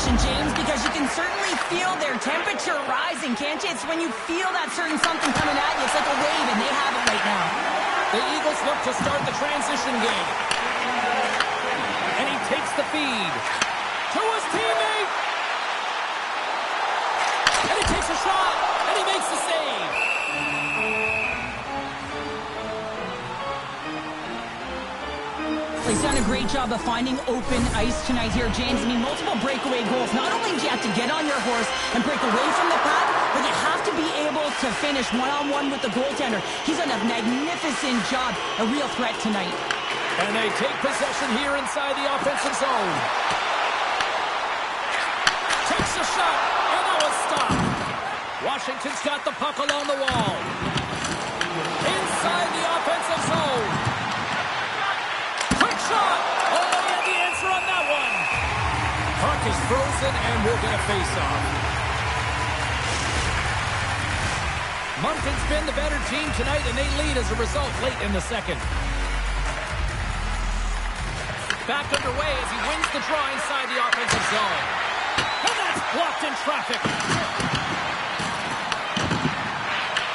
B: possession, James, because you can certainly feel their temperature rising, can't you? It's when you feel that certain something coming at you. It's like a wave, and they have it right now.
A: The Eagles look to start the transition game. And he takes the feed to his teammate. And he takes a shot, and he makes the save.
B: He's done a great job of finding open ice tonight here, James. I mean, multiple breakaway goals. Not only do you have to get on your horse and break away from the pack, but you have to be able to finish one-on-one with the goaltender. He's done a magnificent job, a real threat tonight.
A: And they take possession here inside the offensive zone. Takes a shot, and that was stopped. Washington's got the puck along the wall. Inside the offensive zone. Quick shot! Oh, he had the answer on that one. Puck is frozen, and we'll get a face-off. Moncton's been the better team tonight, and they lead as a result late in the second. Back underway as he wins the draw inside the offensive zone. And that's blocked in traffic.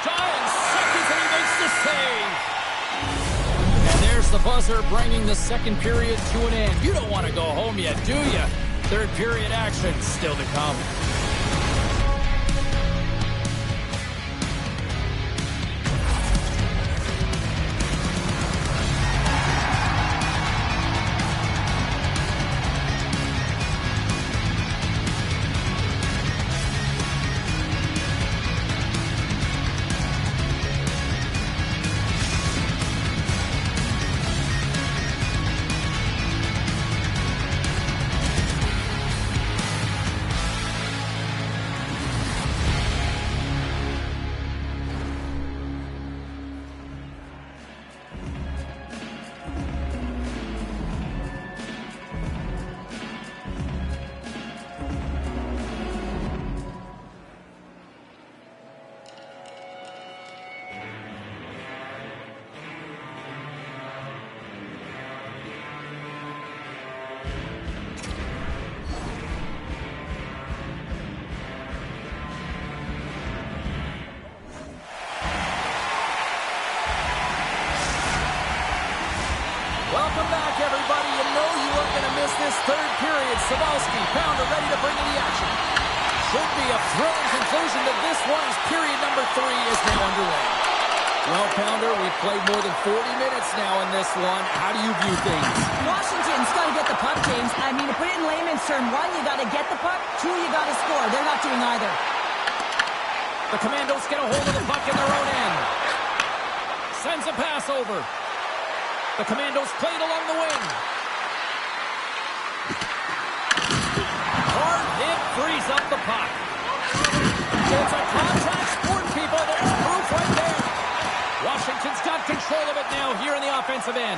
A: Dying seconds, and he makes the save. And there's the buzzer, bringing the second period to an end. You don't want to go home yet, do you? Third period action still to come. Welcome back, everybody. You know you weren't going to miss this third period. Sabalski, Pounder ready to bring in the action. Should be a thrilling conclusion to this one as period number 3 is now underway. Well, Pounder, we've played more than 40 minutes now in this one. How do you view things?
B: Washington's got to get the puck, James. I mean, to put it in layman's term, 1, you got to get the puck. 2, you got to score. They're not doing either.
A: The Commandos get a hold of the puck in their own end. Sends a pass over. The Commandos played along the wing. Hard hit frees up the puck. It's a contact sport, people. There's proof right there. Washington's got control of it now here in the offensive end.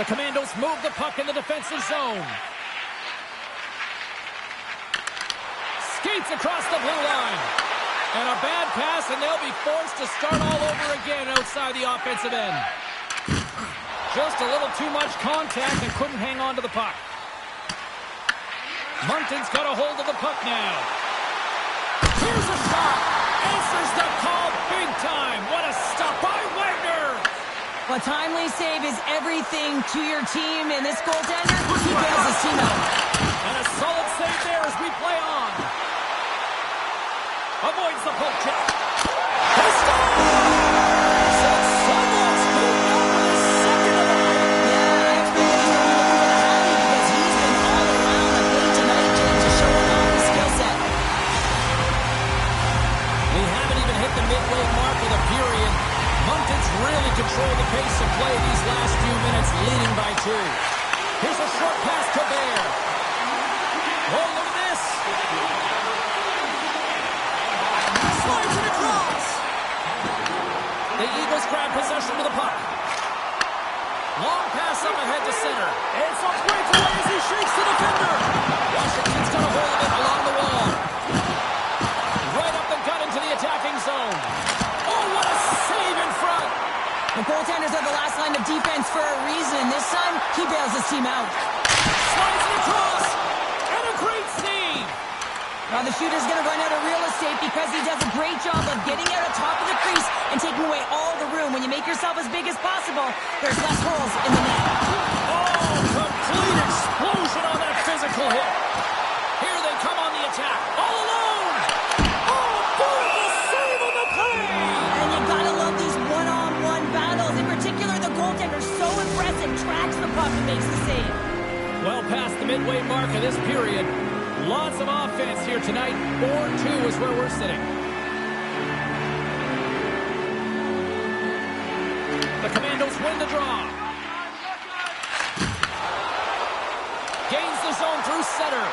A: The Commandos move the puck in the defensive zone. Skates across the blue line. And a bad pass, and they'll be forced to start all over again outside the offensive end. Just a little too much contact and couldn't hang on to the puck. Moncton's got a hold of the puck now. Here's a shot. Answers the call big time. What a stop by Wagner.
B: A timely save is everything to your team, and this goaltender, he bails his team out.
A: And a solid save there as we play on. Avoids the poke check. Really control the pace of play these last few minutes, leading by 2. Here's a short pass to Bear. Oh, look at this. Slides it across. The Eagles grab possession of the puck. Long pass up ahead to center. It's a breakaway as he shakes the defender. Washington's got a hold of it along the wall. Right up the gut into the attacking zone. Oh, what a save in front.
B: The goaltenders are the last line of defense for a reason. This time, he bails his team out.
A: Slides it across. And a great
B: the shooter's going to run out of real estate because he does a great job of getting out on top of the crease and taking away all the room. When you make yourself as big as possible, there's less holes in the net.
A: Oh, complete explosion on that physical hit. Here they come on the attack. All alone. Oh, beautiful save on the play.
B: And you gotta love these one-on-one battles. In particular, the goaltender so impressive, tracks the puck and makes the save.
A: Well past the midway mark of this period. Lots of offense here tonight. 4-2 is where we're sitting. The Commandos win the draw. Gains the zone through center.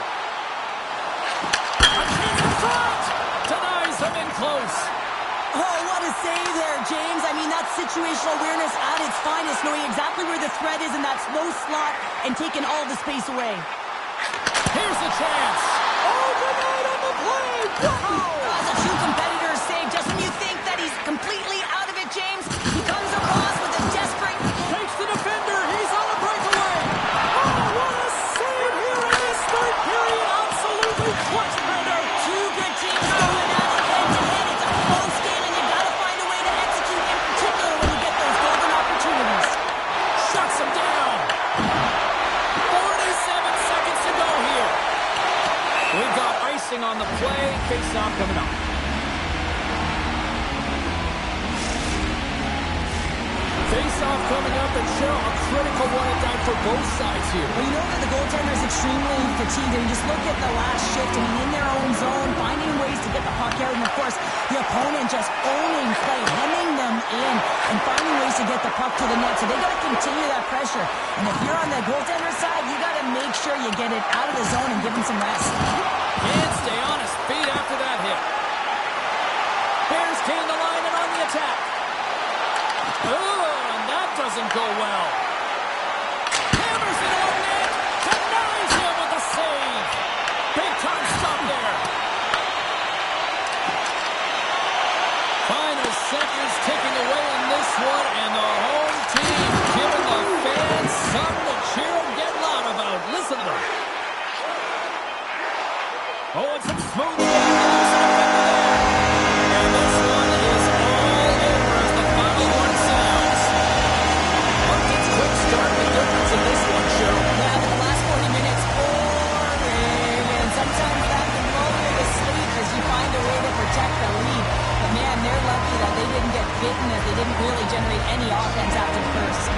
A: A chance in front. Denies him in close.
B: Oh, what a save there, James. I mean, that's situational awareness at its finest, knowing exactly where the threat is in that slow slot and taking all the space away.
A: Here's the chance. Oh, denied on the play. Wow.
B: That's a true competitor's save. Just when you think that he's completely out of it, James, he comes across with a desperate...
A: Takes the defender. He's on a breakaway. Oh, what a save here in this third period. Absolutely clutch pounder.
B: Two good teams going at it head-to-head. It's a close game, and you gotta find a way to execute, in particular when you get those golden opportunities.
A: Shuts him down. 47 seconds to go here. We've got icing on the play. Face-off coming up. Face-off coming up, and Cheryl, a critical one at that for both sides here.
B: Well, you know that the goaltender is extremely fatigued. I mean, just look at the last shift. I mean, in their own zone, finding ways to get the puck out. And, of course, the opponent just owning play, hemming them in, and finding ways to get the puck to the net. So they got to continue that pressure. And if you're on the goaltender side, you got to make sure you get it out of the zone and give him some rest.
A: Can't stay on his feet after that hit. Bears gain the line and on the attack. Oh, and that doesn't go well. Hammers it on net. Denies him with the save. Big time stop there. Final seconds ticking away on this one, and the home team giving the fans something to cheer and get loud about. Listen to them. Oh, it's some smooth and this one is all over as the final one sounds. Moncton's quick start, the difference in this one, Cheryl.
B: Yeah, but the last 40 minutes, boring. And sometimes that can lull you to sleep as you find a way to protect the lead. But man, they're lucky that they didn't get bitten, as they didn't really generate any offense after the first.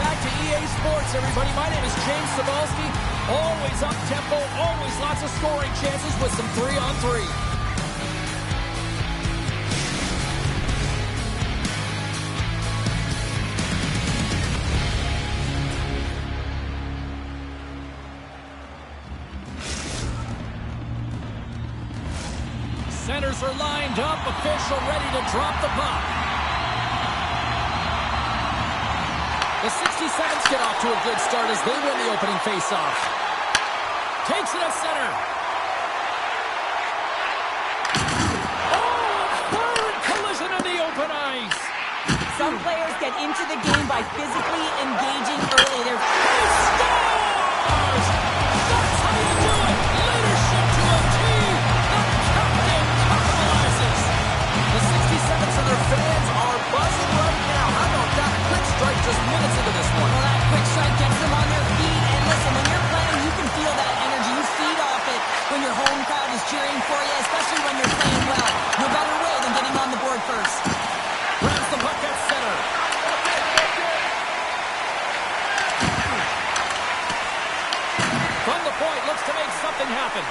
A: back to EA Sports, everybody. My name is James Cebulski. Always up-tempo, always lots of scoring chances with some 3-on-3. Centers are lined up, official ready to drop the puck. The 67s get off to a good start as they win the opening faceoff. Takes it at center. Oh, third collision on the open ice.
B: Some players get into the game by physically engaging early. They
A: scores! That's how you do it. Leadership to a team. The captain capitalizes. The 67s and their fans are buzzing right now. How about that quick strike just minutes into this one?
B: Well, that quick strike gets them on their feet. And listen, when you're playing, you can feel that energy. You feed off it when your home crowd is cheering for you, especially when you're playing well. No better way than getting on the board first.
A: Grabs the puck at center. From the point, looks to make something happen.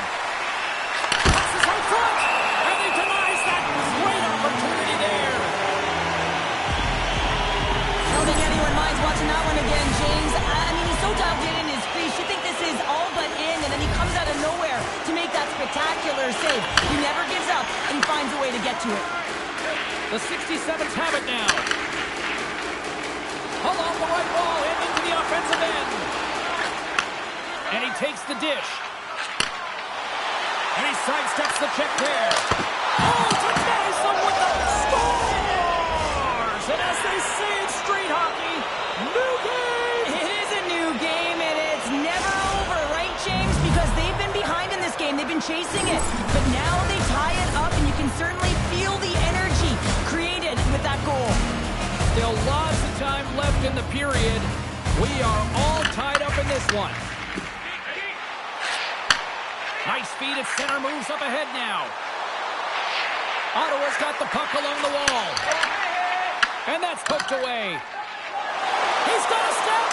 A: Passes out front, and he denies that. Great opportunity there.
B: I don't think anyone minds watching that one again, James. I mean, he's so dialed in his crease. You think this is all but in, and then he comes out of nowhere to make that spectacular save. He never gives up, and he finds a way to get to it.
A: The 67s have it now. Along the right wall and into the offensive end. And he takes the dish. And he sidesteps the check there. Oh, denies them with the scores! And as they say in street hockey, new game!
B: It is a new game, and it's never over, right, James? Because they've been behind in this game. They've been chasing it. But now they tie it up, and you can certainly feel the energy created with that goal.
A: Still lots of time left in the period. We are all tied up in this one. Nice feed at center, moves up ahead now. Ottawa's got the puck along the wall. And that's poked away. He's got a step.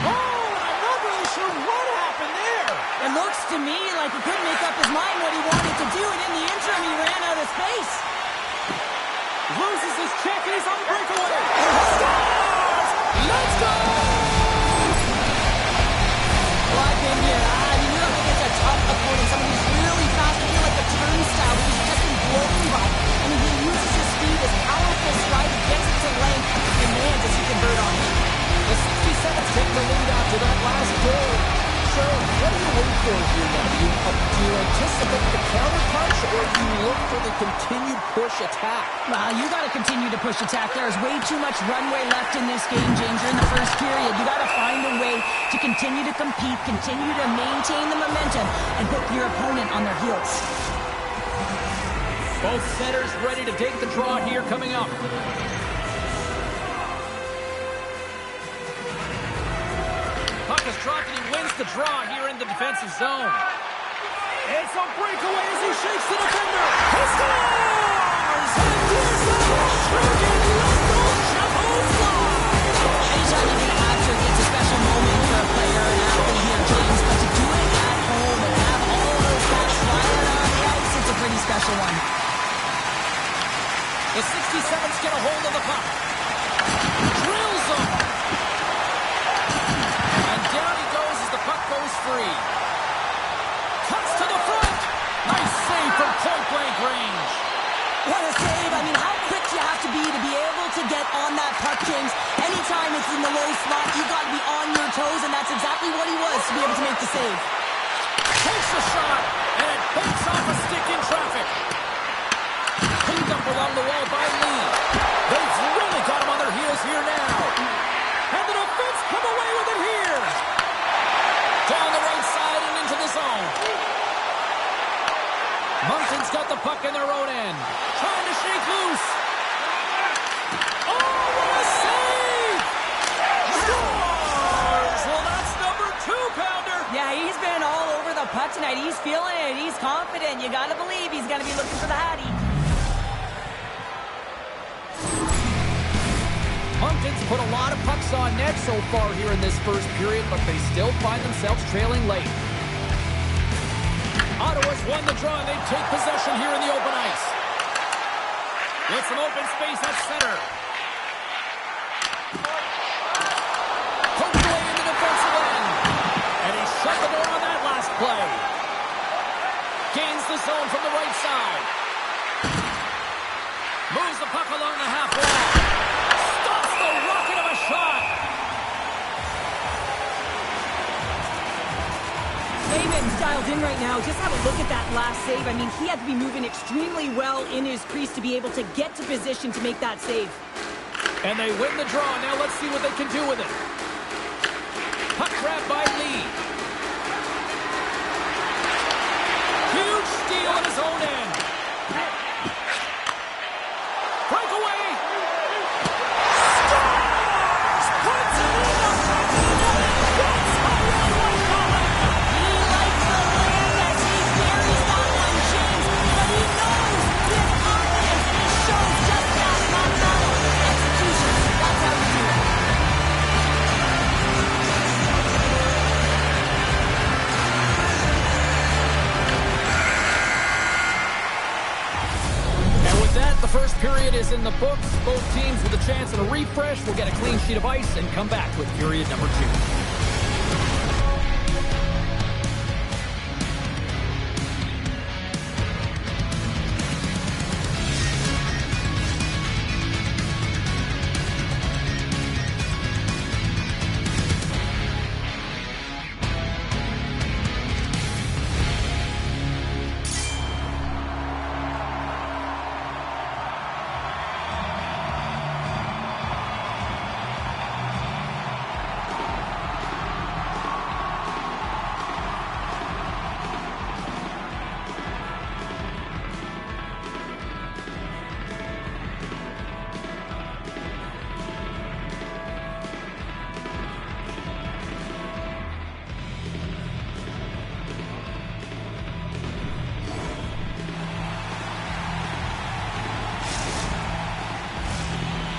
A: Oh, I'm not really sure what happened there.
B: It looks to me like he couldn't make up his mind what he wanted to do, and in the interim, he ran out of space.
A: Loses his check, and he's on the breakaway. Scores! Let's go!
B: Well, I've been here. You're up against a tough opponent, someone who's really fast. I feel like a turnstile, but he's just been blown by. I mean, he uses his speed, his powerful stride, he gets it to length, and man, does he convert on him.
A: The 67s take the lead after that last goal. So, what do you wait for here now? Do you anticipate the counter punch, or do you look for the continued push attack?
B: You got to continue to push attack. There is way too much runway left in this game, James. You're in the first period. You got to find a way to continue to compete, continue to maintain the momentum, and put your opponent on their heels.
A: Both centers ready to take the draw here coming up. Puck is dropped and he wins the draw here in the defensive zone. It's a breakaway as he shakes the defender. He scores! And here's the Michigan local Chapeau fly!
B: Anytime you get after, it's a special moment for a player and athlete here, James. But to do it at home and have all of those guys flying on the ice, it's a pretty special one.
A: The 67s get a hold of the puck. Drills him. And down he goes as the puck goes free. Cuts to the front. Nice save from point-blank range.
B: What a save. I mean, how quick you have to be able to get on that puck, James. Anytime it's in the low slot, you got to be on your toes, and that's exactly what he was to be able to make the save.
A: Takes a shot, and it banks off a stick in traffic. Cleaned up along the wall by Lee. They've really got him on their heels here now. And the defense come away with it here. Down the right side and into the zone. Moncton's got the puck in their own end. Trying to shake loose. Oh, what a save! Scores! Well, that's number 2-pounder.
B: Yeah, he's been all over the puck tonight. He's feeling it. He's confident. You got to believe he's going to be looking for the Hattie.
A: Moncton's put a lot of pucks on net so far here in this first period, but they still find themselves trailing late. Ottawa's won the draw, and they take possession here in the open ice. With some open space at center. Poked away in the defensive end. And he shut the door on that last play. Gains the zone from the right side. Moves the puck along the half wall. Stops the rocket of a shot.
B: Layman's dialed in right now. Just have a look at that last save. I mean, he had to be moving extremely well in his crease to be able to get to position to make that save.
A: And they win the draw. Now let's see what they can do with it. Puck grab by Lee. Huge steal at his own end. Breakaway. Scores! Puts it in the back of the net. That's how you call it.
B: He likes the land as he carries that one, James. But he knows his confidence, and it shows just that mathematical execution. That's how you do it.
A: And with that, the first period is in the books. Both teams with a chance at a refresh will get a clean sheet of ice and come back with period number 2.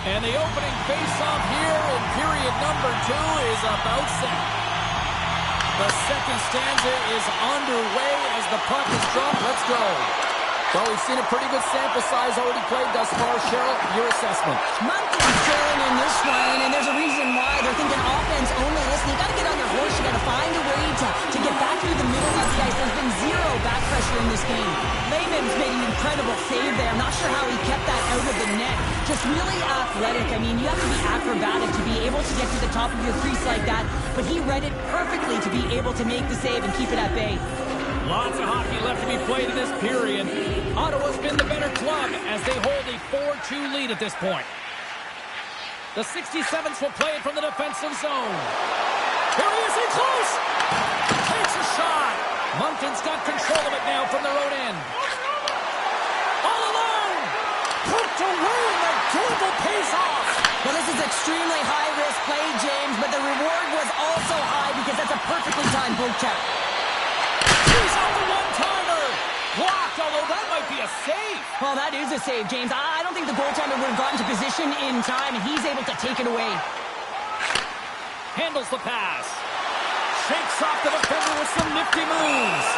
A: And the opening face-off here in period number 2 is about set. The second stanza is underway as the puck is dropped. Let's go. Well, we've seen a pretty good sample size already played thus far. Cheryl, your assessment.
B: Moncton's trailing in this one, and there's a reason why. They're thinking offense only. Listen, you got to get on your horse. You got to find a way to get back through the middle of the ice. There's been zero back pressure in this game. Layman's made an incredible save there. I'm not sure how he kept that out of the net. Just really athletic. I mean, you have to be acrobatic to be able to get to the top of your crease like that, but he read it perfectly to be able to make the save and keep it at bay.
A: Lots of hockey left to be played in this period. Ottawa's been the better club as they hold a 4-2 lead at this point. The 67s will play it from the defensive zone. Here he is in close. Takes a shot. Moncton's got control of it now from their own end. All alone. Poked away and the gamble pays off.
B: Well, this is extremely high-risk play, James, but the reward was also high because that's a perfectly timed poke check.
A: He's on the one-timer. Blocked, although that might be a save.
B: Well, that is a save, James. I don't think the goaltender would have gotten to position in time, and he's able to take it away.
A: Handles the pass. Shakes off the defender with some nifty moves.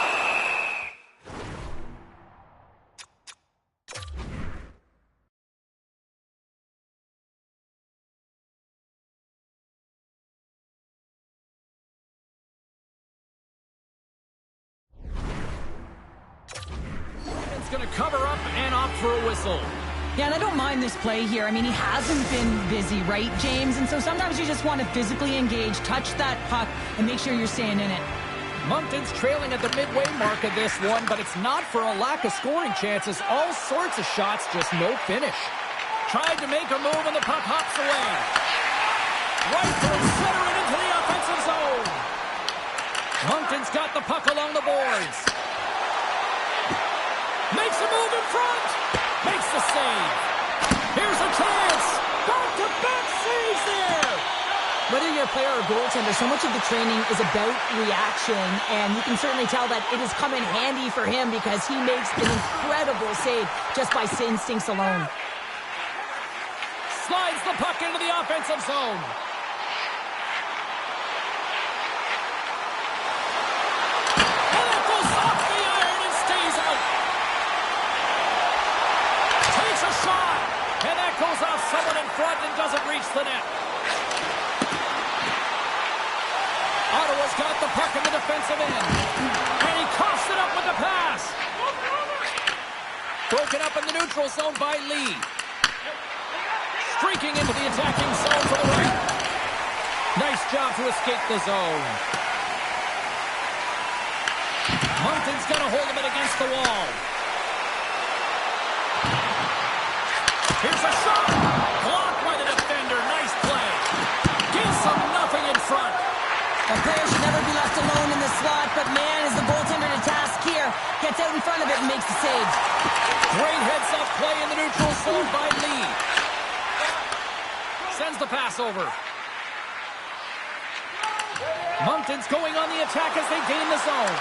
A: It's going to cover up and opt for a whistle.
B: Yeah, and I don't mind this play here. I mean, he hasn't been busy, right, James? And so sometimes you just want to physically engage, touch that puck, and make sure you're staying in it.
A: Moncton's trailing at the midway mark of this one, but it's not for a lack of scoring chances. All sorts of shots, just no finish. Tried to make a move, and the puck hops away. Right through center and into the offensive zone. Moncton's got the puck along the boards. Makes a move in front. Makes the save. Here's a chance. Back-to-back saves there.
B: Whether you're a player or goaltender, so much of the training is about reaction, and you can certainly tell that it has come in handy for him because he makes an incredible save just by instincts alone.
A: Slides the puck into the offensive zone. someone in front and doesn't reach the net. Ottawa's got the puck in the defensive end. And he coughs it up with the pass. Broken up in the neutral zone by Lee. Streaking into the attacking zone for the right. Nice job to escape the zone. Moncton's got a hold of it against the wall. Here's a shot. Blocked by the defender. Nice play. Gives them nothing in front.
B: The player should never be left alone in the slot, but man, is the goaltender to task here. Gets out in front of it and makes the save.
A: Great heads-up play in the neutral zone by Lee. Sends the pass over. Moncton's going on the attack as they gain the zone.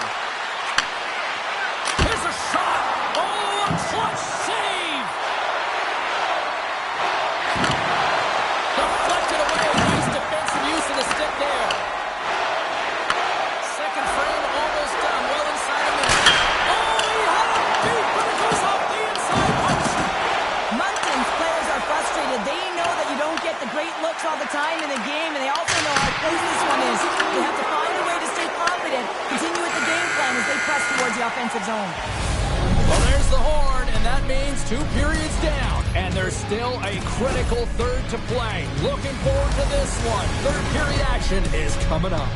A: Here's a shot. Oh, a clutch save. Deflected away. Nice defensive use of the stick there. Second frame almost done. Well inside a minute. Oh, he had it deep, but it goes off the inside post.
B: Moncton's players are frustrated. They know that you don't get the great looks all the time in the game, and they also know how close this one is. They have to find a way to stay confident, continue with the game plan as they press towards the offensive zone.
A: Well, there's the horn, and that means 2 periods down. And there's still a critical third to play. Looking forward to this one. Third period action is coming up.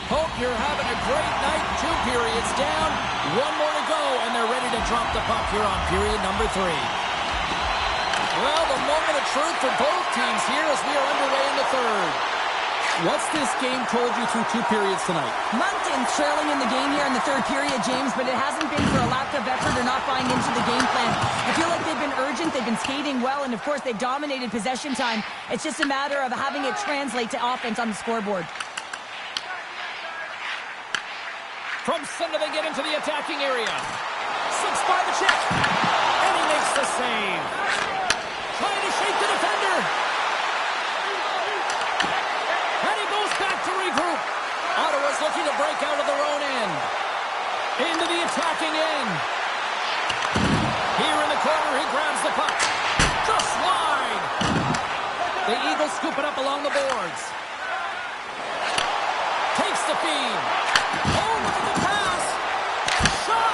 A: Hope you're having a great night. 2 periods down. 1 more to go, and they're ready to drop the puck here on period number 3. Well, the moment of truth for both teams here as we are underway in the third.
D: What's this game told you through 2 periods tonight?
B: Moncton's trailing in the game here in the third period, James, but it hasn't been for a lack of effort or not buying into the game plan. I feel like they've been urgent, they've been skating well, and of course they've dominated possession time. It's just a matter of having it translate to offense on the scoreboard.
A: From center, they get into the attacking area. Slips by the check. And he makes the save. Trying to shake the defender. And he goes back to regroup. Ottawa's looking to break out of their own end. Into the attacking end. Here in the corner, he grabs the puck. Just wide. The Eagles scoop it up along the boards. Takes the feed. Oh, look at the pass. Shot.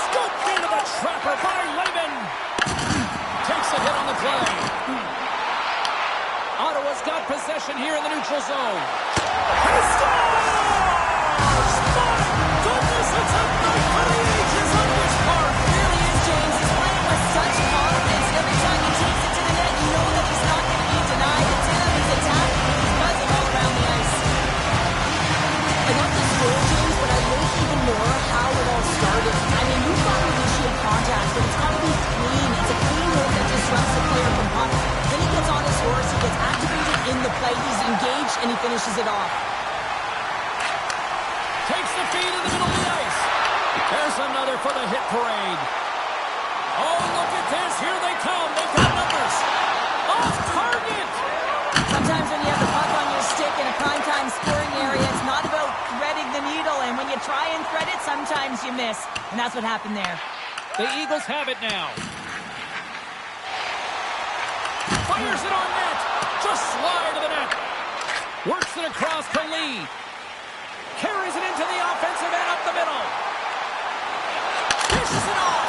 A: Scooped into the trapper by Lehman. Takes a hit on the play. Ottawa's got possession here in the neutral zone. He scores! My goodness, it's a night for the ages on this part.
B: It really is, James. He's playing with such confidence. Every time he takes it to the net, you know that he's not going to be denied. It's him, he's attacking, he's buzzing all around the ice. I love this goal, James, but I like even more how it all started. I mean, you've got to initiate contact, but it's got to be clean. It's a clean move that disrupts the player from puck. Then he gets on his horse, he gets activated in the play, he's engaged, and he finishes it off.
A: Takes the feed in the middle of the ice. There's another for the hit parade. Oh, look at this. Here they come. They've got numbers. Off target.
B: Sometimes when you have the puck on your stick in a primetime scoring area, it's not about threading the needle, and when you try and thread it, sometimes you miss. And that's what happened there.
A: The Eagles have it now. Fires it on net. Just slide to the net. Works it across to Lee. Carries it into the offensive end up the middle. Dishes it off.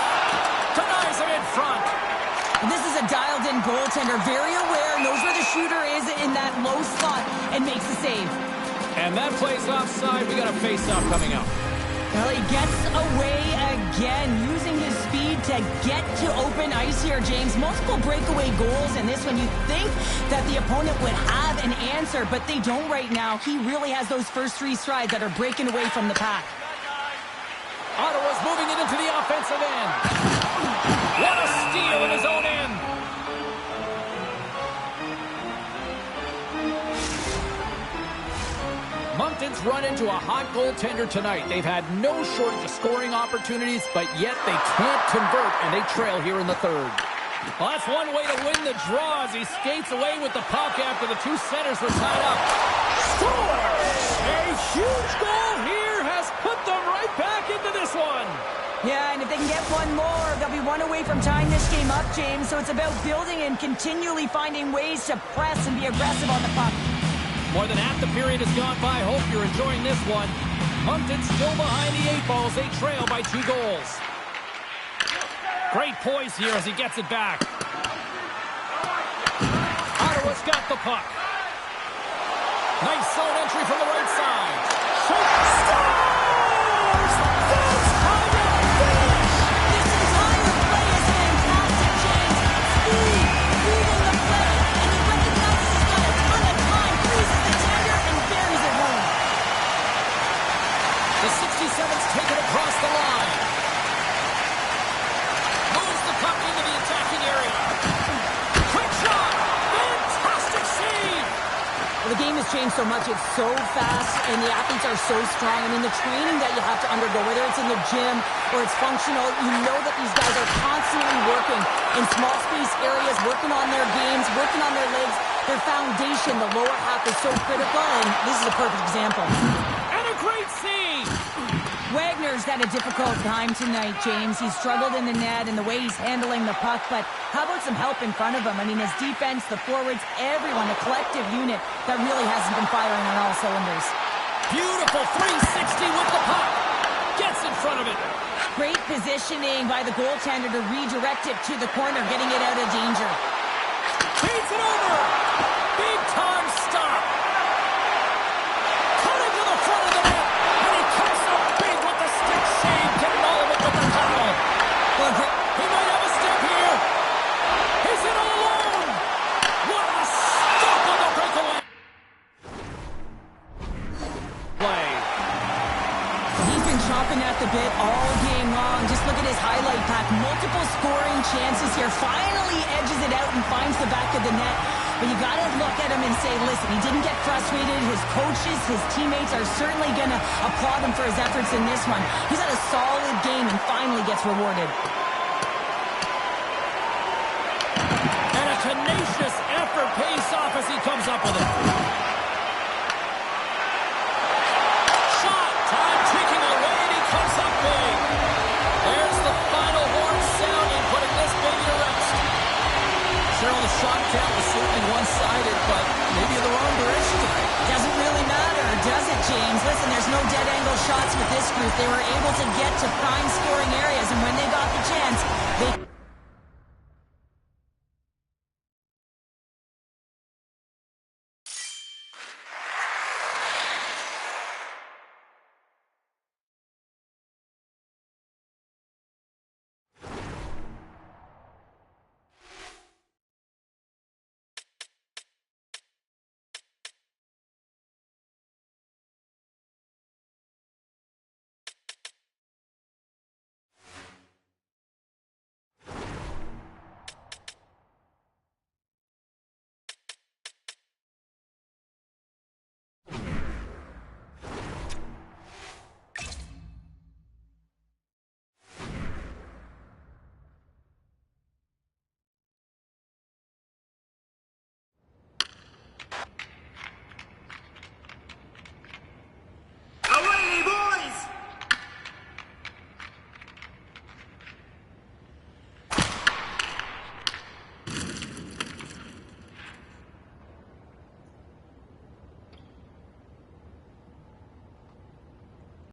A: Denies him in front.
B: And this is a dialed-in goaltender, very aware, knows where the shooter is in that low slot, and makes the save.
A: And that plays offside. We got a face-off coming up.
B: Well, he gets away again, using his speed to get to open ice here, James. Multiple breakaway goals in this one. You'd think that the opponent would have an answer, but they don't right now. He really has those first three strides that are breaking away from the pack.
A: Ottawa's moving it into the offensive end. What a steal in his own end. Moncton's run into a hot goaltender tonight. They've had no shortage of scoring opportunities, but yet they can't convert, and they trail here in the third. Well, that's one way to win the draw as he skates away with the puck after the two centers were tied up. Scores! A huge goal here has put them right back into this one.
B: Yeah, and if they can get one more, they'll be one away from tying this game up, James. So it's about building and continually finding ways to press and be aggressive on the puck.
A: More than half the period has gone by. Hope you're enjoying this one. Moncton still behind the 8 balls. They trail by 2 goals. Great poise here as he gets it back. Ottawa's got the puck. Nice zone entry from the right side. Scores! That's how you finish!
B: This entire play is fantastic, James. Speed, reading the play, and he recognizes he's got a ton of time, freezes the tender, and buries it home.
A: The 67's taken across the line. Moves the puck into the attacking area. Quick shot! Fantastic save!
B: Well, the game has changed so much. It's so fast, and the athletes are so strong. I mean, the training that you have to undergo, whether it's in the gym or it's functional, you know that these guys are constantly working in small space areas, working on their games, working on their legs. Their foundation, the lower half, is so critical, and this is a perfect example.
A: And a great save!
B: Wagner's had a difficult time tonight, James. He's struggled in the net and the way he's handling the puck, but how about some help in front of him? I mean, his defense, the forwards, everyone, a collective unit that really hasn't been firing on all cylinders.
A: Beautiful 360 with the puck. Gets in front of it.
B: Great positioning by the goaltender to redirect it to the corner, getting it out of danger.
A: Feeds it over. Big time stop. Cutting to the front of the net. And he comes up big with the stick save. Getting all of it with the towel. He might have a step here. He's in all alone. What a stop on the breakaway. Play.
B: He's been chomping at the bit all game long. Just look at his highlight pack. Multiple scoring chances here. Finally edges it out and finds the back of the net. But you got to look at him and say, listen, he didn't get frustrated. His coaches, his teammates are certainly going to applaud him for his efforts in this one. He's had a solid game and finally gets rewarded.
A: And a tenacious effort pays off as he comes up with it. Shot. Time ticking away and he comes up big. There's the final horn sounding, putting this baby to rest. Cheryl, the shot count was certainly one-sided, but maybe in the wrong direction tonight.
B: Doesn't really matter, does it, James? Listen, there's no dead angle shots with this group. They were able to get to prime scoring areas, and when they got the chance, they